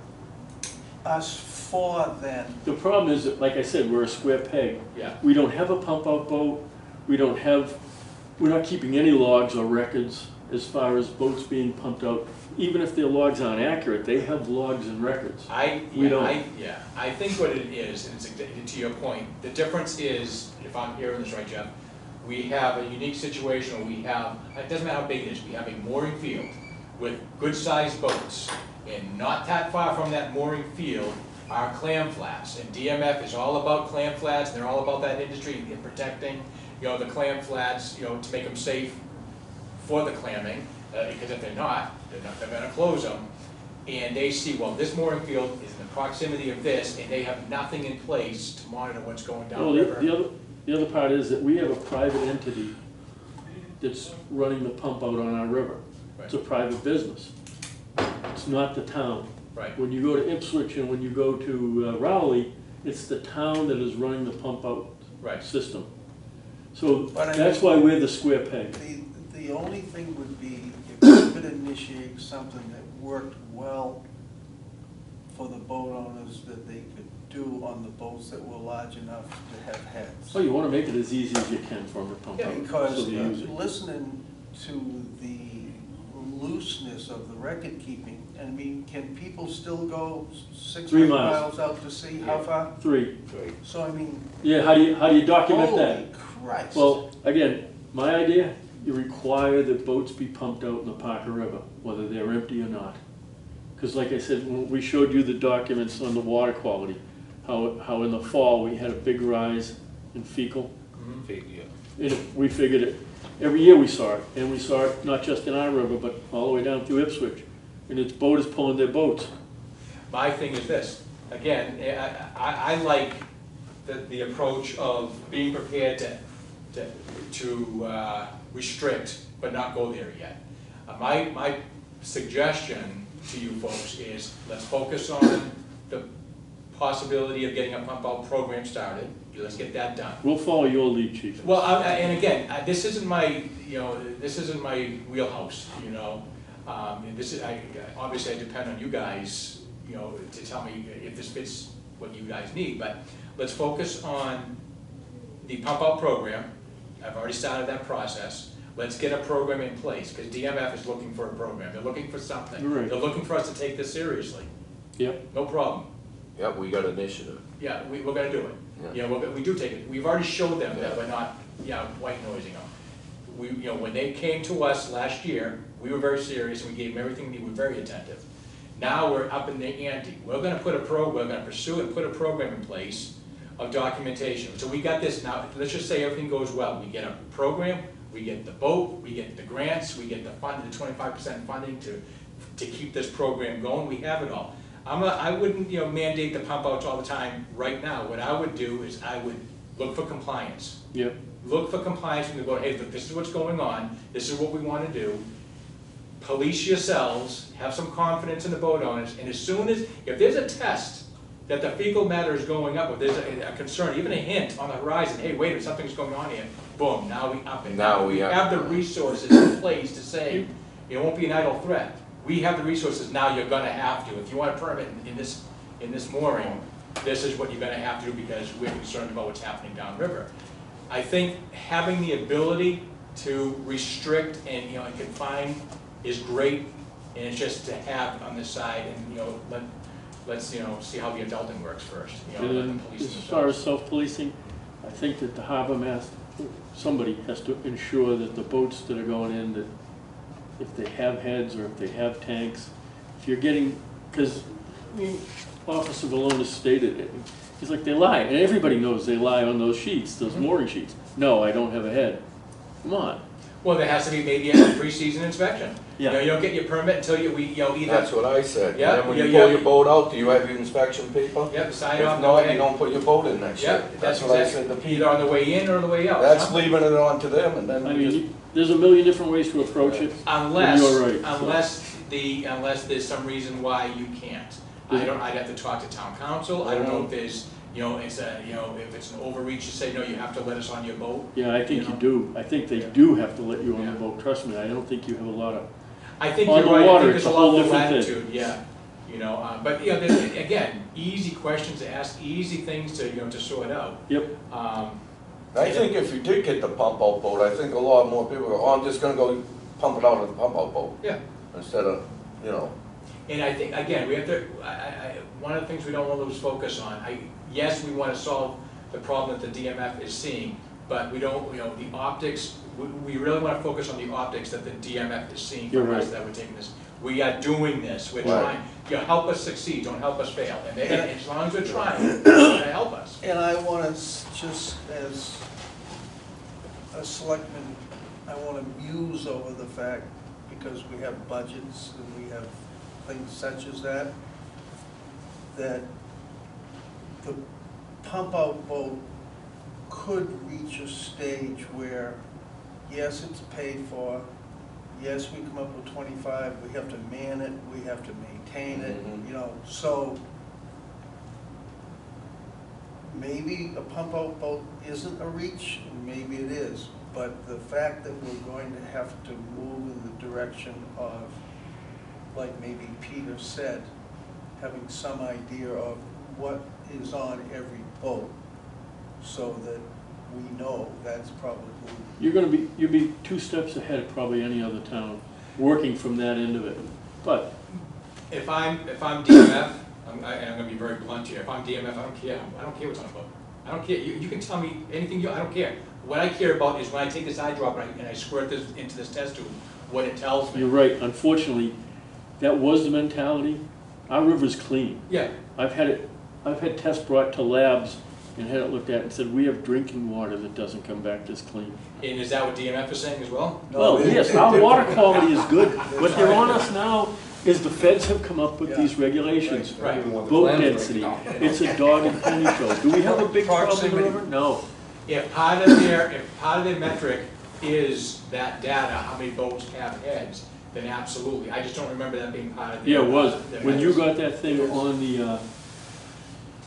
us for then? The problem is that, like I said, we're a square peg. Yeah. We don't have a pump out boat. We're not keeping any logs or records as far as boats being pumped out. Even if their logs aren't accurate, they have logs and records. We don't. I think what it is, and it's to your point, the difference is, if I'm hearing this right, Jeff, we have a unique situation where we have, it doesn't matter how big it is, we have a mooring field with good-sized boats. And not that far from that mooring field are clam flats. And DMF is all about clam flats, and they're all about that industry in protecting, you know, the clam flats, you know, to make them safe for the clamming, because if they're not, they're gonna close them. And they see, well, this mooring field is in the proximity of this, and they have nothing in place to monitor what's going Well, downriver. the other part is that we have a private entity that's running the pump out on our river. It's a private business. It's not the town. Right. When you go to Ipswich and when you go to Rowley, it's the town that is running the pump out Right. system. So But I that's mean- why we're the square peg. The only thing would be if you could initiate something that worked well for the boat owners that they could do on the boats that were large enough to have heads. So you wanna make it as easy as you can for them to pump out. Because so they use it. listening to the looseness of the record keeping, I mean, can people still go 3 600 miles. miles out to sea? How far? 3. So I mean, Yeah, how do you document that? holy Christ. Well, again, my idea, you require that boats be pumped out in the Parker River, whether they're empty or not. Because like I said, when we showed you the documents on the water quality, how in the fall we had a big rise in fecal. And we figured it, every year we saw it, and we saw it not just in our river, but all the way down through Ipswich. And its boat is pulling their boats. My thing is this, again, I like the approach of being prepared to restrict, but not go there yet. My suggestion to you folks is, let's focus on the possibility of getting a pump out program started. Let's get that done. We'll follow your lead, chief. Well, and again, this isn't my, this isn't my wheelhouse, and this is, obviously I depend on you guys, to tell me if this fits what you guys need, but let's focus on the pump out program. I've already started that process. Let's get a program in place, because DMF is looking for a program. They're looking for something. Right. They're looking for us to take this seriously. Yep. No problem. Yeah, we got initiative. Yeah, we're gonna do it. Yeah. We do take it. We've already showed them that we're not, white noising them. When they came to us last year, we were very serious and we gave them everything we were very attentive. Now we're up in the ante. We're gonna pursue and put a program in place of documentation. So we got this now, let's just say everything goes well. We get a program, we get the boat, we get the grants, we get the 25% funding to keep this program going. We have it all. I wouldn't, mandate the pump outs all the time right now. What I would do is I would look for compliance. Yep. Look for compliance from the board. Hey, look, this is what's going on. This is what we want to do. Police yourselves. Have some confidence in the boat owners. And as soon as, if there's a test that the fecal matter is going up, or there's a concern, even a hint on the horizon, hey, wait a minute, something's going on here. Boom, now we up it. Now we up have it. the resources in place to say, it won't be an idle threat. We have the resources now, you're gonna have to. If you want a permit in this mooring, this is what you're gonna have to do because we're concerned about what's happening downriver. I think having the ability to restrict and, and confine is great, and it's just to have on this side and, let's, see how the adulting works first. Let And the then, police as far themselves. as self-policing, I think that the harbor master, somebody has to ensure that the boats that are going in, that if they have heads or if they have tanks, if you're getting, because Officer Valonis stated it, he's like, they lie, and everybody knows they lie on those sheets, those mooring sheets. No, I don't have a head. Come on. Well, there has to be maybe a pre-season inspection. Yeah. You don't get your permit until either. That's what I said. Yeah, And then when yeah, you pull yeah. your boat out, do you have your inspection paper? Yep, sign If off. not, you don't put your boat in next Yeah, year. That's what I said to Either people. on the way in or on the way out. That's huh? leaving it on to them and then I we just. mean, there's a million different ways to approach it. Unless, You're right, so. unless there's some reason why you can't. I'd have to talk to town council. I don't know if there's, if it's an overreach to say, no, you have to let us on your boat. Yeah, I think You you know? do. I think they do have to let you on the Yeah. boat. Trust me, I don't think you have a lot of, I think On you're the right. I water, think it's there's a a whole lot of different thing. latitude, yeah. But again, easy questions to ask, easy things to sort out. yep. I think if you did get the pump out boat, I think a lot more people go, oh, I'm just gonna go pump it out of the pump out boat. Yeah. Instead of, And I think, again, we have to, one of the things we don't want to lose focus on, yes, we want to solve the problem that the DMF is seeing, but we don't, the optics, we really wanna focus on the optics that the DMF is seeing You're from us, right. that we're taking this. We are doing this, we're Right. trying, help us succeed, don't help us fail, and as long as we're trying, they're gonna help us. And I want to, just as a selectman, I want to muse over the fact, because we have budgets and we have things such as that, that the pump-out boat could reach a stage where, yes, it's paid for, yes, we come up with 25, we have to man it, we have to maintain it, Mhm. So maybe a pump-out boat isn't a reach, and maybe it is, but the fact that we're going to have to move in the direction of, like maybe Peter said, having some idea of what is on every boat, so that we know that's probably, You'll be 2 steps ahead of probably any other town, working from that end of it. But If I'm DMF, and I'm gonna be very blunt here, if I'm DMF, I don't care what's on the boat. I don't care, you can tell me anything, I don't care. What I care about is when I take this eyedropper and I squirt this into this test tube, what it tells you're me. right, unfortunately, that was the mentality. Our river's clean. Yeah, I've had tests brought to labs and had it looked at and said, we have drinking water that doesn't come back this clean. and is that what DMF is saying as well? Well, yes, our water quality is good. What they're on us now is the feds have come up with these regulations. Right. Boat density, it's a dog and pony show. Do we have a big problem in the river? No. If part of their metric is that data, how many boats have heads, then absolutely. I just don't remember that being part of their. Yeah, it was. their When you metrics. got that thing on the,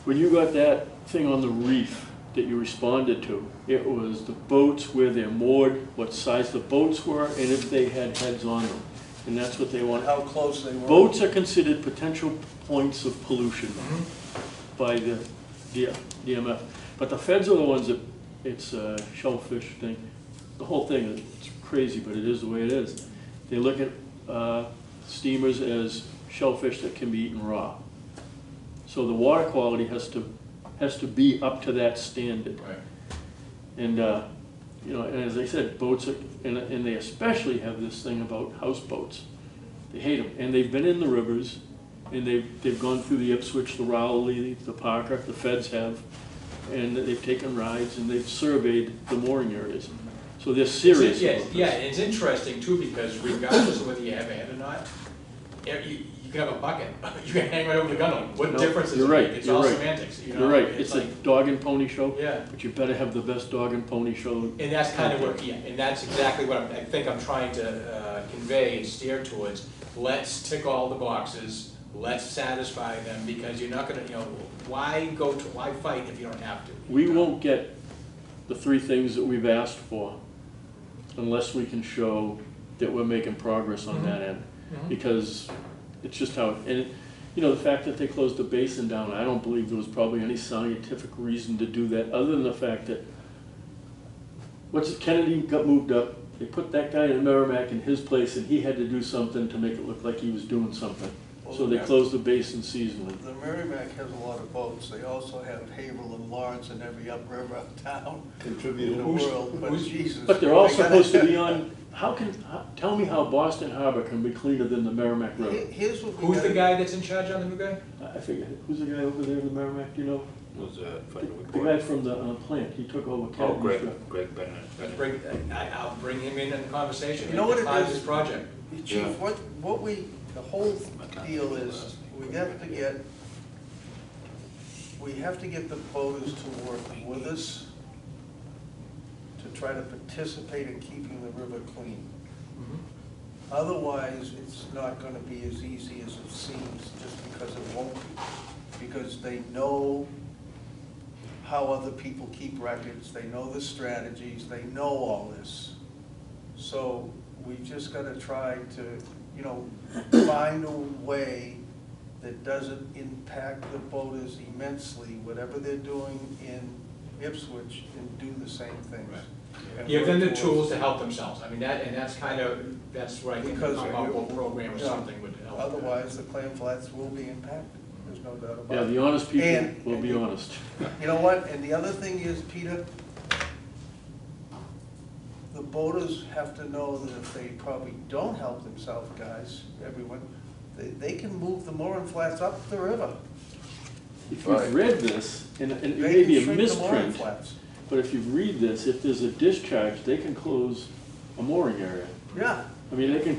when you got that thing on the reef that you responded to, it was the boats, where they're moored, what size the boats were, and if they had heads on them. And that's what they want. how close they were. Boats are considered potential points of pollution by the DMF. But the feds are the ones that, it's a shellfish thing. The whole thing, it's crazy, but it is the way it is. They look at steamers as shellfish that can be eaten raw. So the water quality has to be up to that standard. Right. And, and as I said, boats are, and they especially have this thing about houseboats. They hate them, and they've been in the rivers, and they've gone through the Ipswich, the Rowley, the Parker, the feds have, and they've taken rides, and they've surveyed the mooring areas. So they're serious about this. Yeah, and it's interesting too, because regardless of whether you have a head or not, you can have a bucket, you can hang right over the gunwale. What No, difference does you're it right, make? It's you're all right. semantics, You're right, It's it's a like, dog and pony show, yeah. but you better have the best dog and pony show. And that's kind of what, and that's exactly what I think I'm trying to convey and steer towards. Let's tick all the boxes, let's satisfy them, because you're not gonna, why fight if you don't have to? We won't get the 3 things that we've asked for unless we can show that we're making progress on that end. Because it's just how, and the fact that they closed the basin down, I don't believe there was probably any scientific reason to do that, other than the fact that, Kennedy got moved up, they put that guy in Merrimack in his place, and he had to do something to make it look like he was doing something. So they closed the basin seasonally. The Merrimack has a lot of boats. They also have Haverhill and Lawrence and every upriver town in Contributed. the world, but Jesus. But they're all they gotta- supposed to be on, tell me how Boston Harbor can be cleaner than the Merrimack River? Here's what we Who's the gotta- guy that's in charge on the new guy? I forget, who's the guy over there in the Merrimack, do you know? Was The guy from the plant, he took over Oh, Kennedy's truck. Greg Bennett. I'll bring him in the conversation. You know what it Part of is? this project. Chief, Yeah. the whole deal is, we have to get the boaters to work with us to try to participate in keeping the river clean. Otherwise, it's not gonna be as easy as it seems, just because it won't be. Because they know how other people keep records, they know the strategies, they know all this. So we just gotta try to, find a way that doesn't impact the boaters immensely, whatever they're doing in Ipswich, and do the same things. And Give them the work tools towards- to help themselves. I mean, that's where I think the Because pump-out program or yeah, something would help. Otherwise, the Clam Flats will be impacted, there's no doubt about it. Yeah, the honest people And- will be honest. You know what, and the other thing is, Peter, boaters have to know that if they probably don't help themselves, guys, everyone, they can move the mooring flats up the river. If Right. you've read this, and it They may be a can shrink the mooring misprint, flats. but if you read this, if there's a discharge, they can close a mooring area. Yeah, I mean, they can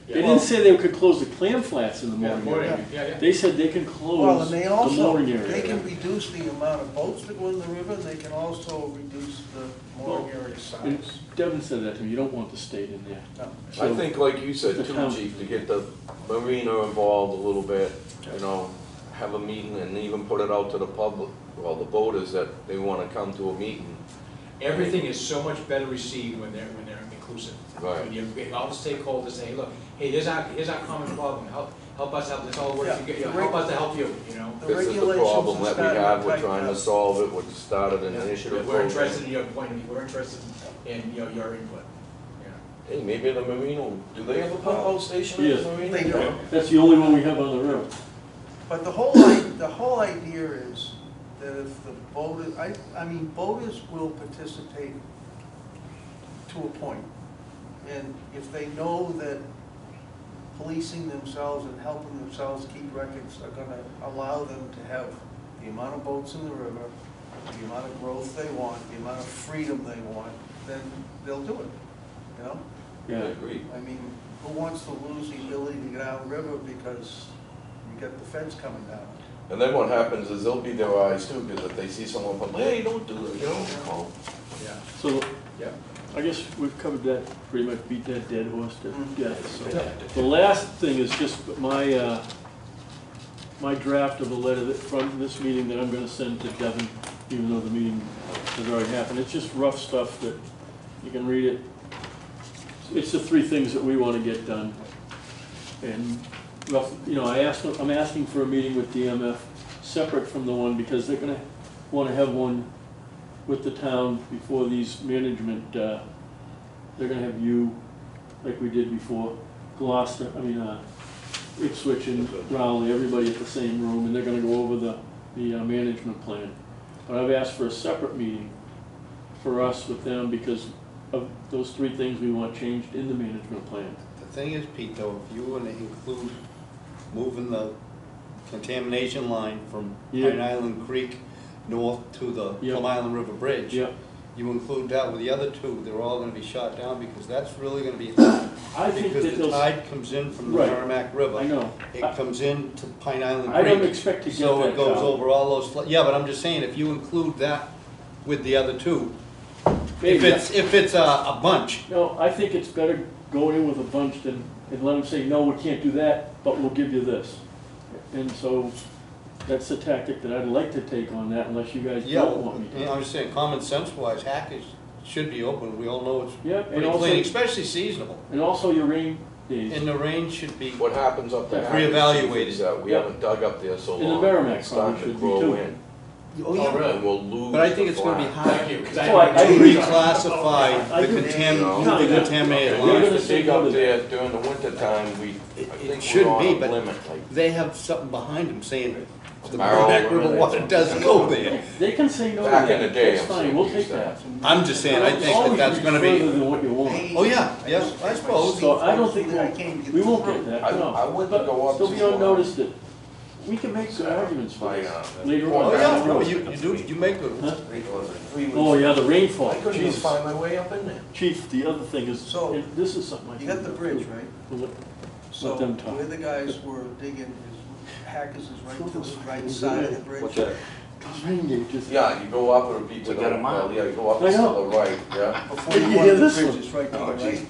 they Yeah. didn't say they could close the clam flats in the Yeah, mooring area. yeah. They said they can well, close and they the also, mooring area. they can reduce the amount of boats that go in the river, and they can also reduce the mooring area And size. Devin said that to me, you don't want the state in there. No. I So- think, like you said The too, town- chief, to get the marina involved a little bit, you know, have a meeting and even put it out to the public, well, the boaters that they wanna come to a meeting. Everything is so much better received when they're inclusive. Right. When you get all the stakeholders say, hey, look, hey, here's our common problem, help us help, let's all work Yeah. together, help us to help you, you know? The This is the regulations problem are that we starting have, to we're tighten trying to up. solve it, we started an initiative. We're program. interested in your point of view, we're interested in, your input, yeah. Hey, maybe the marina, do they have a pump out station Yes. at the marina? They do. That's the only one we have on the river. But the whole idea is that if the boaters, I mean, boaters will participate to a point. And if they know that policing themselves and helping themselves keep records are gonna allow them to have the amount of boats in the river, the amount of growth they want, the amount of freedom they want, then they'll do it, you know? I Yeah. agree. I mean, who wants to lose the ability to get out river because you get the feds coming down? And then what happens is they'll be their eyes too, because if they see someone from, hey, don't do it, you know, oh. Yeah, So yeah. I guess we've covered that, pretty much beat that dead horse to Mhm. death. So Yeah. the last thing is just my, my draft of a letter that, from this meeting that I'm gonna send to Devin, even though the meeting has already happened. It's just rough stuff that you can read it. It's the three things that we wanna get done. And rough, you know, I'm asking for a meeting with DMF separate from the one, because they're gonna wanna have one with the town before these management, they're gonna have you, like we did before, Gloucester, Ipswich and Rowley, everybody at the same room, and they're gonna go over the management plan. But I've asked for a separate meeting for us with them because of those three things we want changed in the management plan. The thing is, Pete, though, if you want to include moving the contamination line from Yeah. Pine Island Creek north to the Yeah. Plum Island River Bridge, Yeah, you include that with the other two, they're all gonna be shot down, because that's really gonna be, I think because that the those, tide comes in from the Right. Merrimack River. I know. It comes in to Pine Island Creek. I don't expect to get So that, it goes Charlie. over all those, yeah, but I'm just saying, if you include that with the other two, Maybe. if it's a bunch, No, I think it's better going in with a bunch than, and let them say, no, we can't do that, but we'll give you this. And so, that's the tactic that I'd like to take on that, unless you guys yeah, don't want me you know, to. I'm just saying, common sense wise, Hackers should be open, we all know it's Yeah, and pretty also, clean, especially seasonable. and also your rain days. And the rain should be, What happens up there? Reevaluated. Is that we Yeah. haven't dug up there so And the long. Merrimack It's starting probably to should be grow too. in. oh yeah, And we'll lose but I think the it's gonna be flat. hard Thank you, 'cause Oh, I to agree. reclassify I the do. the contaminated We They're line. gonna used to say dig no up to there during the winter time, I It think should we're on be, a but limit, like. they have something behind them saying the Barrel Merrimack River limit. water doesn't go there. They can say no to Back in that, the day, that's I'm fine, saying we'll we take used to that. have I'm just saying, I think that Always that's reach gonna further be, than what you want. oh yeah, yes, I suppose. So I don't think I can't get we won't through. get that, I no. wouldn't But go up still too be on far. notice that we can make good arguments for this later on. Oh yeah, down the no, road. you do, you make good ones. Oh, yeah, the rainfall, I couldn't even Jesus. find my way up in there. Chief, the other thing is, So, and this is something I. You got the think bridge, about, right? too. So them talk. where the guys were digging, Hackers is right to the right What's side of that? the bridge. What's that? Those rain gauges. Yeah, you go up, it'll be to We the, got 'em out. well, yeah, you go up I to know. the right, yeah. Before you Yeah, go on the this bridge, one. it's right to the Oh, right. geez.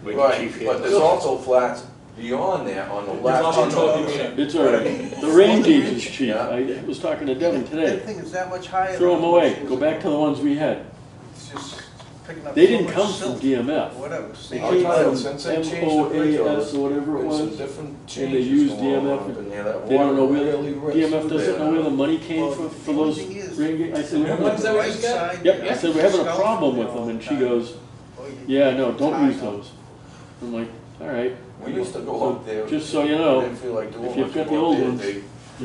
Right, but there's also flats beyond there on the There's left. also and the told other you, side. It's all right. The rain gauges, chief. Yeah. I was talking to Devin That today. thing is that much higher. Throw than them it was away. years Go back to ago. the ones we had. It's just picking up They so didn't much come from silt, DMF. Whatever. They I'll came tell you, from since they changed the bridge, MOAS or whatever it There's some was. different And they changes used going on DMF. up in there. That They don't know water where, really rips DMF through doesn't there know where the now. money came Well, from the for only those thing is- rain gauges. I said, we have When's a- that Right what you got? side, Yep, I yeah. said, we're having a Scout problem from with there all them, and the she time. goes, Oh, you- yeah, no, don't tie use them. those. I'm like, all right. We used to go So, up there. just so you know, Didn't feel like doing if you've much. got Go the up old there, ones, they-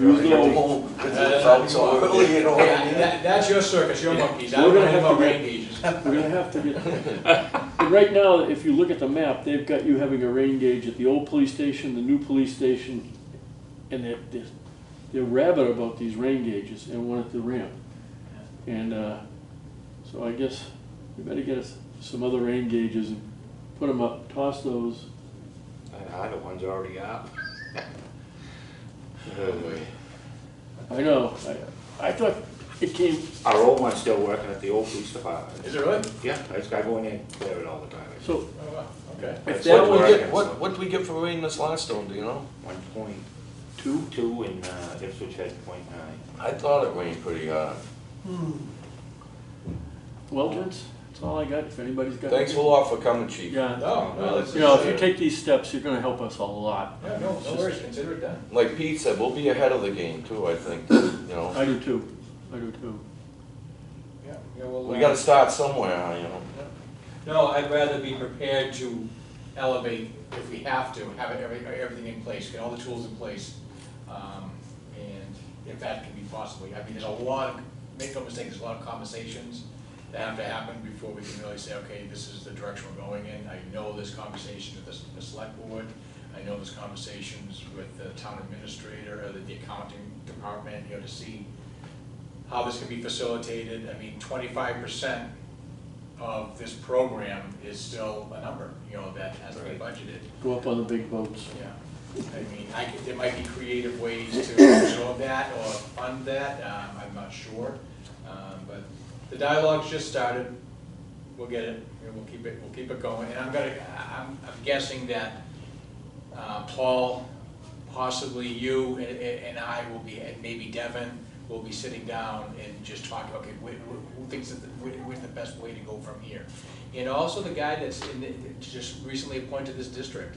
use they go those. home, 'cause it's out so early, you know what I mean? That's your circus, your monkeys, I We're don't know gonna anything have about to rain gauges. We're gonna have to get, And right now, if you look at the map, they've got you having a rain gauge at the old police station, the new police station, and they're rabid about these rain gauges and one at the ramp. And so I guess we better get us some other rain gauges and put them up, toss those. The one's already up. I know, I thought it came, Our old one's still working at the old police department. Is it really? Yeah, I just gotta go in there and clear it all the time. so Oh, wow, okay. if That's that What one, we working, get, what did we get for rain this last storm, do you know? 1.22 and Ipswich had 0.9. I thought it rained pretty hard. well, gents, that's all I got, if anybody's got. Thanks a lot for coming, chief. Yeah, No, that's. you know, if you take these steps, you're gonna help us a lot. Yeah, no worries, consider it done. Like Pete said, we'll be ahead of the game too, I think, you know. I do too, I do too. Yeah, well. We gotta start somewhere, you know. No, I'd rather be prepared to elevate if we have to, have everything in place, get all the tools in place. And if that can be possibly, I mean, there's a lot of, make no mistake, there's a lot of conversations that have to happen before we can really say, okay, this is the direction we're going in. I know there's conversations with the select board, I know there's conversations with the town administrator, or the accounting department, you know, to see how this can be facilitated. I mean, 25% of this program is still a number, you know, that has to be budgeted. Go up on the big boats. Yeah, I mean, there might be creative ways to absorb that or fund that, I'm not sure. But the dialogue's just started, we'll get it, you know, we'll keep it going. And I'm guessing that Paul, possibly you and I will be, and maybe Devin, will be sitting down and just talking, okay, who thinks that where's the best way to go from here? And also the guy that's just recently appointed this district,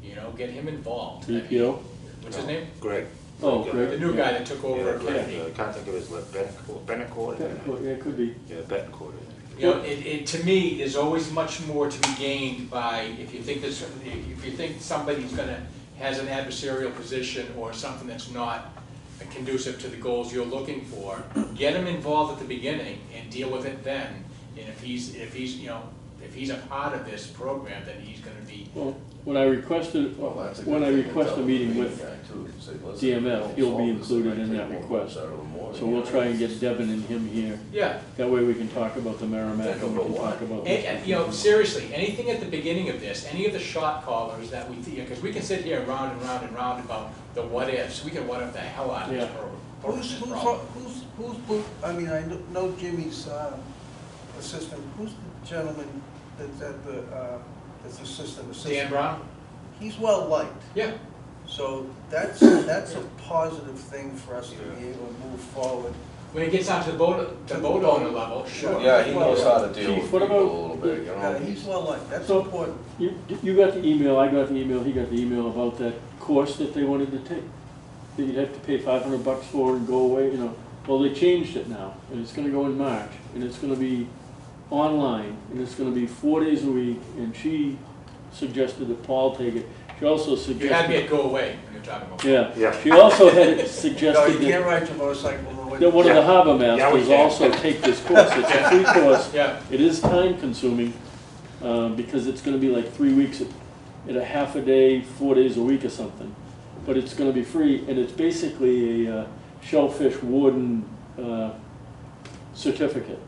you know, get him involved. I mean, BPO? what's his name? Greg. Oh, Yeah. Greg. The new guy that took over Yeah, Kennedy. I can't think of his last, Betancourt. Yeah, it could be. Yeah, Betancourt. You know, to me, there's always much more to be gained by, if you think somebody's has an adversarial position or something that's not conducive to the goals you're looking for, get him involved at the beginning and deal with it then. And if he's a part of this program, then he's gonna be, Well, when I request a meeting with DMF, he'll be included in that request. So we'll try and get Devin and him here. yeah. That way we can talk about the Merrimack and we can talk about this. And, you know, seriously, anything at the beginning of this, any of the shot callers that we, because we can sit here round and round and round about the what ifs, we can what if the hell out of this program. I mean, I know Jimmy's assistant, who's the gentleman that's at that's assistant? Dan Brown? He's well liked, Yeah. so that's a positive thing for us to be able to move forward. When it gets down to the boat owner level, sure. Yeah, he knows how to deal Chief, with what people a about- little bit, you know. He's well liked, that's So- important. You got the email, I got the email, he got the email about that course that they wanted to take. That you'd have to pay $500 for and go away, you know. Well, they changed it now, and it's gonna go in March, and it's gonna be online, and it's gonna be 4 days a week, and she suggested that Paul take it. She also You had me suggested, at go away when you're talking about. yeah, Yeah. she also had No, suggested you can't that ride your motorcycle. that one of the Yeah. harbor Yeah, we masters can. also take this course. It's a free course. Yeah, It is time consuming, because it's gonna be like 3 weeks at a half a day, 4 days a week or something. But it's gonna be free, and it's basically a shellfish warden certificate.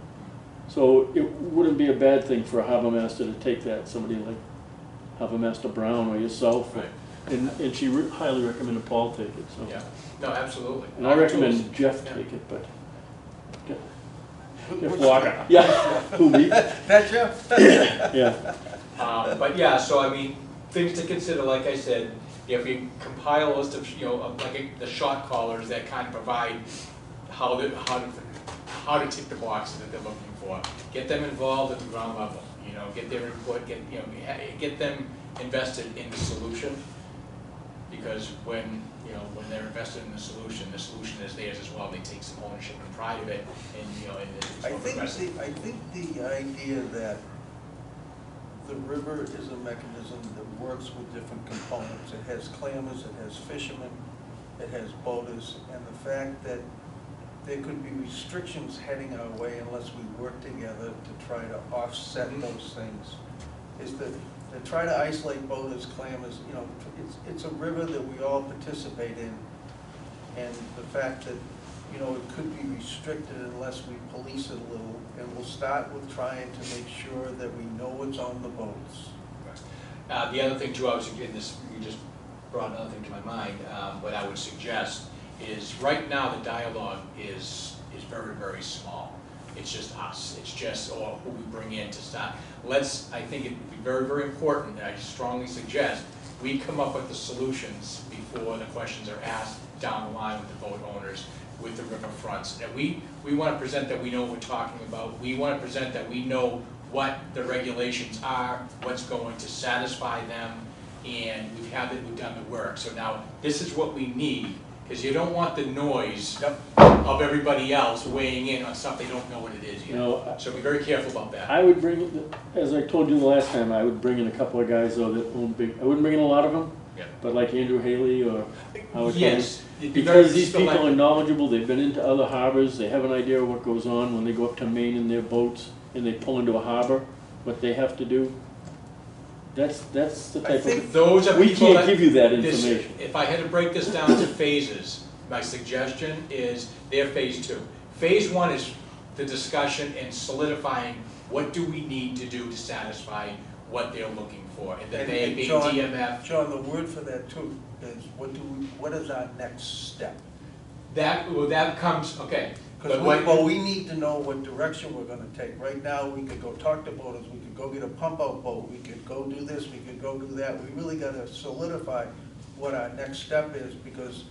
So it wouldn't be a bad thing for a harbor master to take that, somebody like Harbor Master Brown or yourself. right, And she highly recommended Paul take it, so. yeah, no, absolutely. And I recommend Jeff take it, but. Jeff Which- Walker, yeah, who, me? That Jeff? Yeah. But yeah, so I mean, things to consider, like I said, if we compile a list of, you know, of like the shot callers that kind of provide how to tick the boxes that they're looking for, get them involved at the ground level, you know, get their input, get them invested in the solution. Because when they're invested in the solution is theirs as well, they take some ownership and pride of it, and, you know, and it's I more progressive. think the idea that the river is a mechanism that works with different components. It has clammers, it has fishermen, it has boaters, and the fact that there could be restrictions heading our way unless we work together to try to offset those things. is to try to isolate boaters, clammers, you know, it's a river that we all participate in. And the fact that, you know, it could be restricted unless we police it a little. And we'll start with trying to make sure that we know what's on the boats. The other thing too, I was again, this, you just brought another thing to my mind. What I would suggest is right now the dialogue is very, very small. It's just us. It's just or who we bring in to start. I think it would be very, very important, and I strongly suggest we come up with the solutions before the questions are asked down the line with the boat owners, with the riverfronts. And we want to present that we know what we're talking about. We want to present that we know what the regulations are, what's going to satisfy them, and we've done the work. So now, this is what we need, because you don't want the noise of everybody else weighing in on stuff they don't know what it is yet. No, So be very careful about that. I would bring, as I told you the last time, I would bring in a couple of guys though that own big, I wouldn't bring in a lot of them, Yeah. but like Andrew Haley or Howard Yes. Kelly. Because these people are knowledgeable, they've been into other harbors, they have an idea of what goes on when they go up to Maine in their boats and they pull into a harbor, what they have to do. That's the I type think of, Those are we people can't that- give you that this- information. If I had to break this down to phases, my suggestion is they're phase 2. Phase 1 is the discussion and solidifying what do we need to do to satisfy what they're looking for. And then they being John- DMF, John, the word for that too is, what is our next step? that comes, okay. Because But well, we need to know what direction we're gonna take. Right now, we could go talk to boaters, we could go get a pump out boat, we could go do this, we could go do that. We really gotta solidify what our next step is, because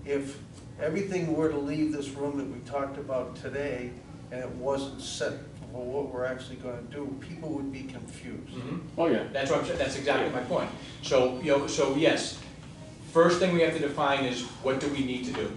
if everything were to leave this room that we talked about today, and it wasn't set for what we're actually gonna do, people would be confused. Mhm. Oh, yeah. That's what I'm saying, that's exactly my point. So, so yes, first thing we have to define is what do we need to do?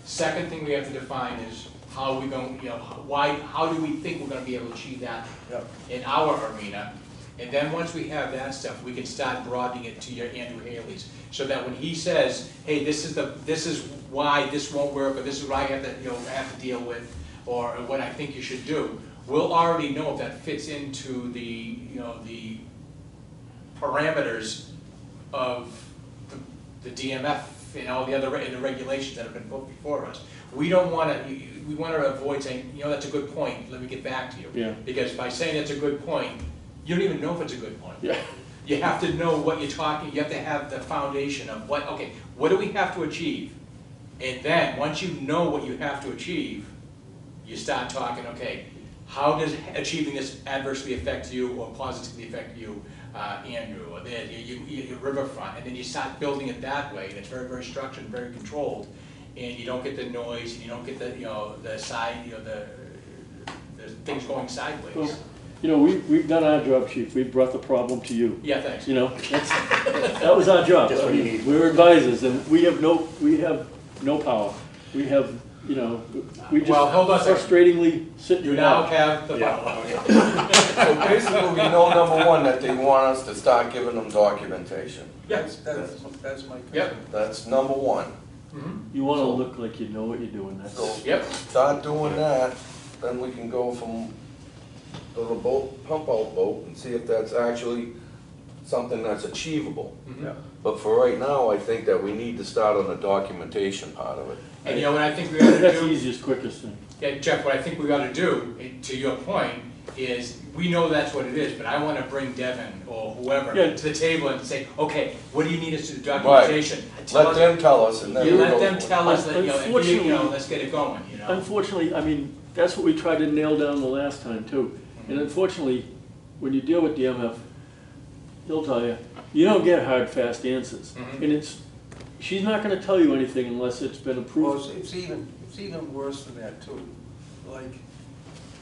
Second thing we have to define is how are we going, how do we think we're gonna be able to achieve that Yep. in our arena? And then once we have that stuff, we can start broadening it to your Andrew Haley's. So that when he says, hey, this is why this won't work, or this is what I have to deal with, or what I think you should do, we'll already know if that fits into the parameters of the DMF and all the other the regulations that have been put before us. We don't want to, we want to avoid saying, that's a good point, let me get back to you. Yeah. Because by saying that's a good point, you don't even know if it's a good point. Yeah. You have to know what you're talking, you have to have the foundation of what do we have to achieve? And then, once you know what you have to achieve, you start talking, okay, how does achieving this adversely affect you or positively affect you, Andrew, or your riverfront? And then you start building it that way, and it's very, very structured, very controlled, and you don't get the noise, and you don't get the side, the things going sideways. Well, we've done our job, chief, we've brought the problem to you. Yeah, thanks. That was our job. Just what you need. We're advisors, and we have no power. We have, we just Well, hold on a second. frustratingly sit You and now watch. have the power. So basically, we know, number one, that they want us to start giving them documentation. That's my concern. Yep. That's number one. Mhm. You wanna look like you know what you're doing, that's. So Yep. start doing that, then we can go from the pump out boat and see if that's actually something that's achievable. Mhm. Yeah. But for right now, I think that we need to start on the documentation part of it. And what I think we ought to That's the do, easiest, quickest thing. yeah, Jeff, what I think we ought to do, to your point, is we know that's what it is, but I want to bring Devin or whoever Yeah. to the table and say, okay, what do you need us to do documentation? Let them tell us and then You we'll let go them for it. tell us that, Unfortunately- let's get it going, Unfortunately, that's what we tried to nail down the last time too. And unfortunately, when you deal with DMF, he'll tell you, you don't get hard, fast answers. Mhm. And she's not gonna tell you anything unless it's been Well, approved. it's even worse than that too. Like,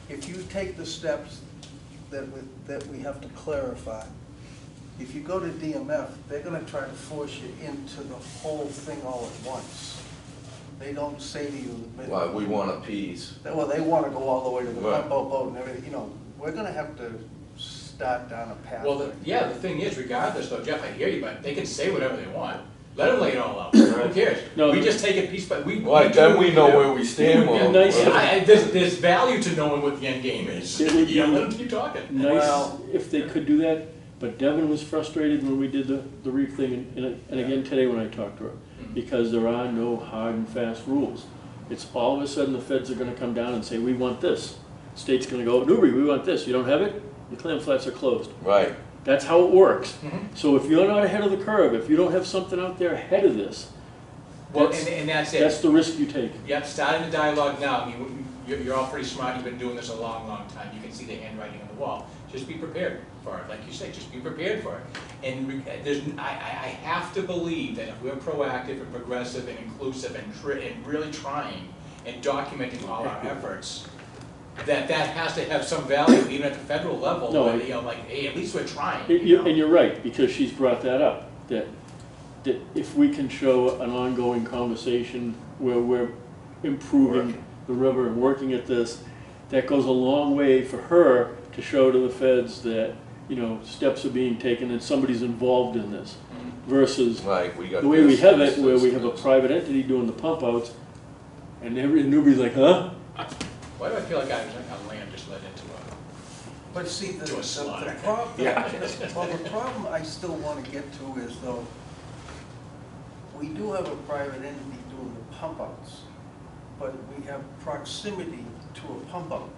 if you take the steps that we have to clarify, if you go to DMF, they're gonna try to force you into the whole thing all at once. They don't say to you, Why, we want a piece. well, they wanna go all the way to the Right. pump out boat and everything, we're gonna have to start down a path. Well, the thing is, regardless though, Jeff, I hear you, but they can say whatever they want. let them lay it all out, who cares? No, We the- just take it piece by, Right, then we know where we stand. It would be on- nice if- There's value to knowing what the end game is. It would be- Yeah, let them keep talking. Nice Well- if they could do that, but Devin was frustrated when we did the reef thing, and again today when I talked to her, because there are no hard and fast rules. It's all of a sudden the feds are gonna come down and say, we want this. State's gonna go, Newbury, we want this, you don't have it, your clam flats are closed. Right, That's how it works. Mhm. So if you're not ahead of the curve, if you don't have something out there ahead of this, Well, that's, and that's that's it. the risk you take. Yep, starting the dialogue now, I mean, you're all pretty smart, you've been doing this a long, long time, you can see the handwriting on the wall. Just be prepared for it, like you say, just be prepared for it. And I have to believe that if we're proactive and progressive and inclusive and really trying and documenting all our efforts, that has to have some value even at the federal level, No, where, I- you know, like, hey, at least we're trying. And you're right, because she's brought that up, that if we can show an ongoing conversation where we're improving the river and working at this, that goes a long way for her to show to the feds that, you know, steps are being taken and somebody's involved in this, Mhm. versus right, we got. the way we this, have this, it, where this, we have a this. private entity doing the pump outs, and nobody's like, huh? Why do I feel like a lamb just led into a... But see, the To a slaughter. problem, Yeah. well, the problem I still wanna get to is though, we do have a private entity doing the pump outs, but we have proximity to a pump out.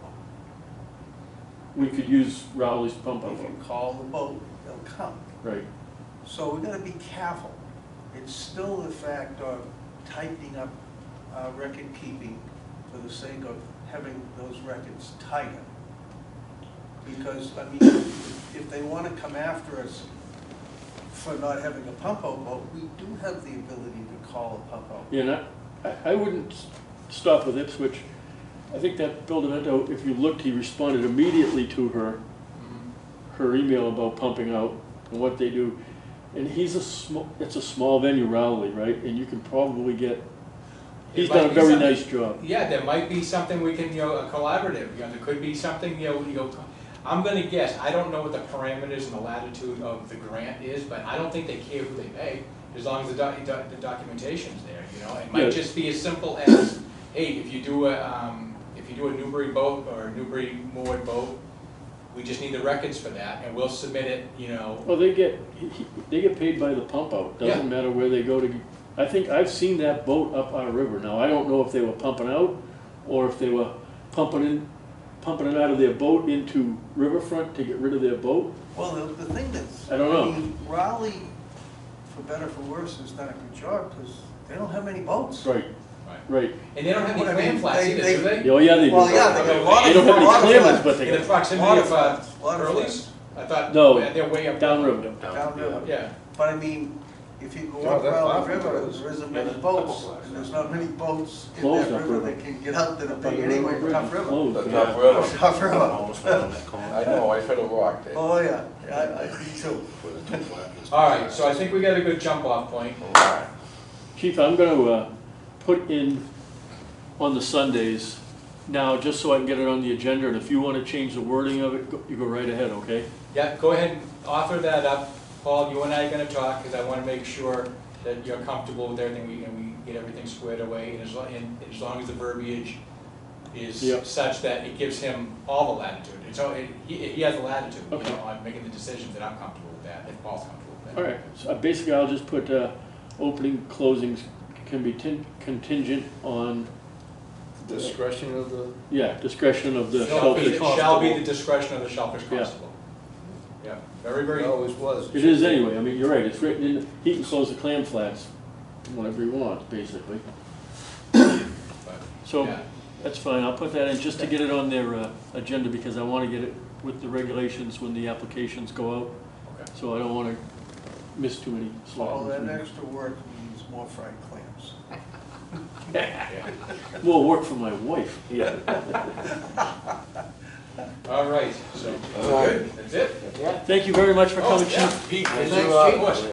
We could use Rowley's pump out, If you call the boat, they'll come. right? So we gotta be careful. It's still the fact of tightening up record keeping for the sake of having those records tighter. Because, I mean, if they wanna come after us for not having a pump out boat, we do have the ability to call a pump out. Yeah, and I wouldn't stop with Ipswich. I think that Bill Demento, if you looked, he responded immediately to her email about pumping out and what they do. And it's a small venue, Rowley, right? And you can probably get, he's done a very nice job. Yeah, there might be something we can, a collaborative, there could be something, I'm gonna guess, I don't know what the parameters and the latitude of the grant is, but I don't think they care who they pay, as long as the documentation's there, It Yeah. might just be as simple as, hey, if you do a Newbury boat or a Newbury moored boat, we just need the records for that, and we'll submit it, Well, they get paid by the pump out, doesn't matter where they go to. I think I've seen that boat up our river. Now, I don't know if they were pumping out, or if they were pumping it out of their boat into Riverfront to get rid of their boat. Well, the thing is, I don't know. mean, Raleigh, for better or for worse, has done a good job, because they don't have many boats. Right, right. And they don't have any What I mean, clam flats they- either, they- do they? Oh, yeah, they do. Well, yeah, they got a lot They of. don't have any lot of clammers, flats. but they In the got proximity Lot of of flats, lot of Hurley's? flats. I thought, No. they're way up. downriver. Downriver. Yeah. But I mean, if you go No, up that's Raleigh laughing River, because there isn't many there's a boats, couple flats. and there's not many boats in Closed that up river river. that can get out to the Up on big the anyway, river, Tough River. closed, The yeah. Tough River. Tough River. I know, I hit a rock there. Oh, yeah, I do too. All right, so I think we got a good jump off point. Alright. Chief, I'm gonna put in on the Sundays now, just so I can get it on the agenda, and if you wanna change the wording of it, you go right ahead, okay? Yeah, go ahead and offer that up. Paul, you and I are gonna talk, because I wanna make sure that you're comfortable with everything, and we get everything squared away, and as long as the verbiage is Yep. such that it gives him all the latitude. And so he has the latitude, Okay. on making the decisions, that I'm comfortable with that, if Paul's comfortable with that. All right, so basically I'll just put, opening, closings can be contingent on, Discretion of the. yeah, discretion of the Shall be shellfish. the discretion of the shellfish Yeah. constable. Yeah, very, very. It always was. It is anyway, I mean, you're right, it's written in, he can close the clam flats whenever he wants, basically. but, So, yeah. that's fine, I'll put that in just to get it on their agenda, because I wanna get it with the regulations when the applications go out, Okay. so I don't wanna miss too many All slots. that extra work means more fried clams. Yeah. More work for my wife. Yeah. All right, so, All right. good, that's it? Thank you very much for Oh, coming, yeah. Chief. Pete, Thanks, did you, Chief.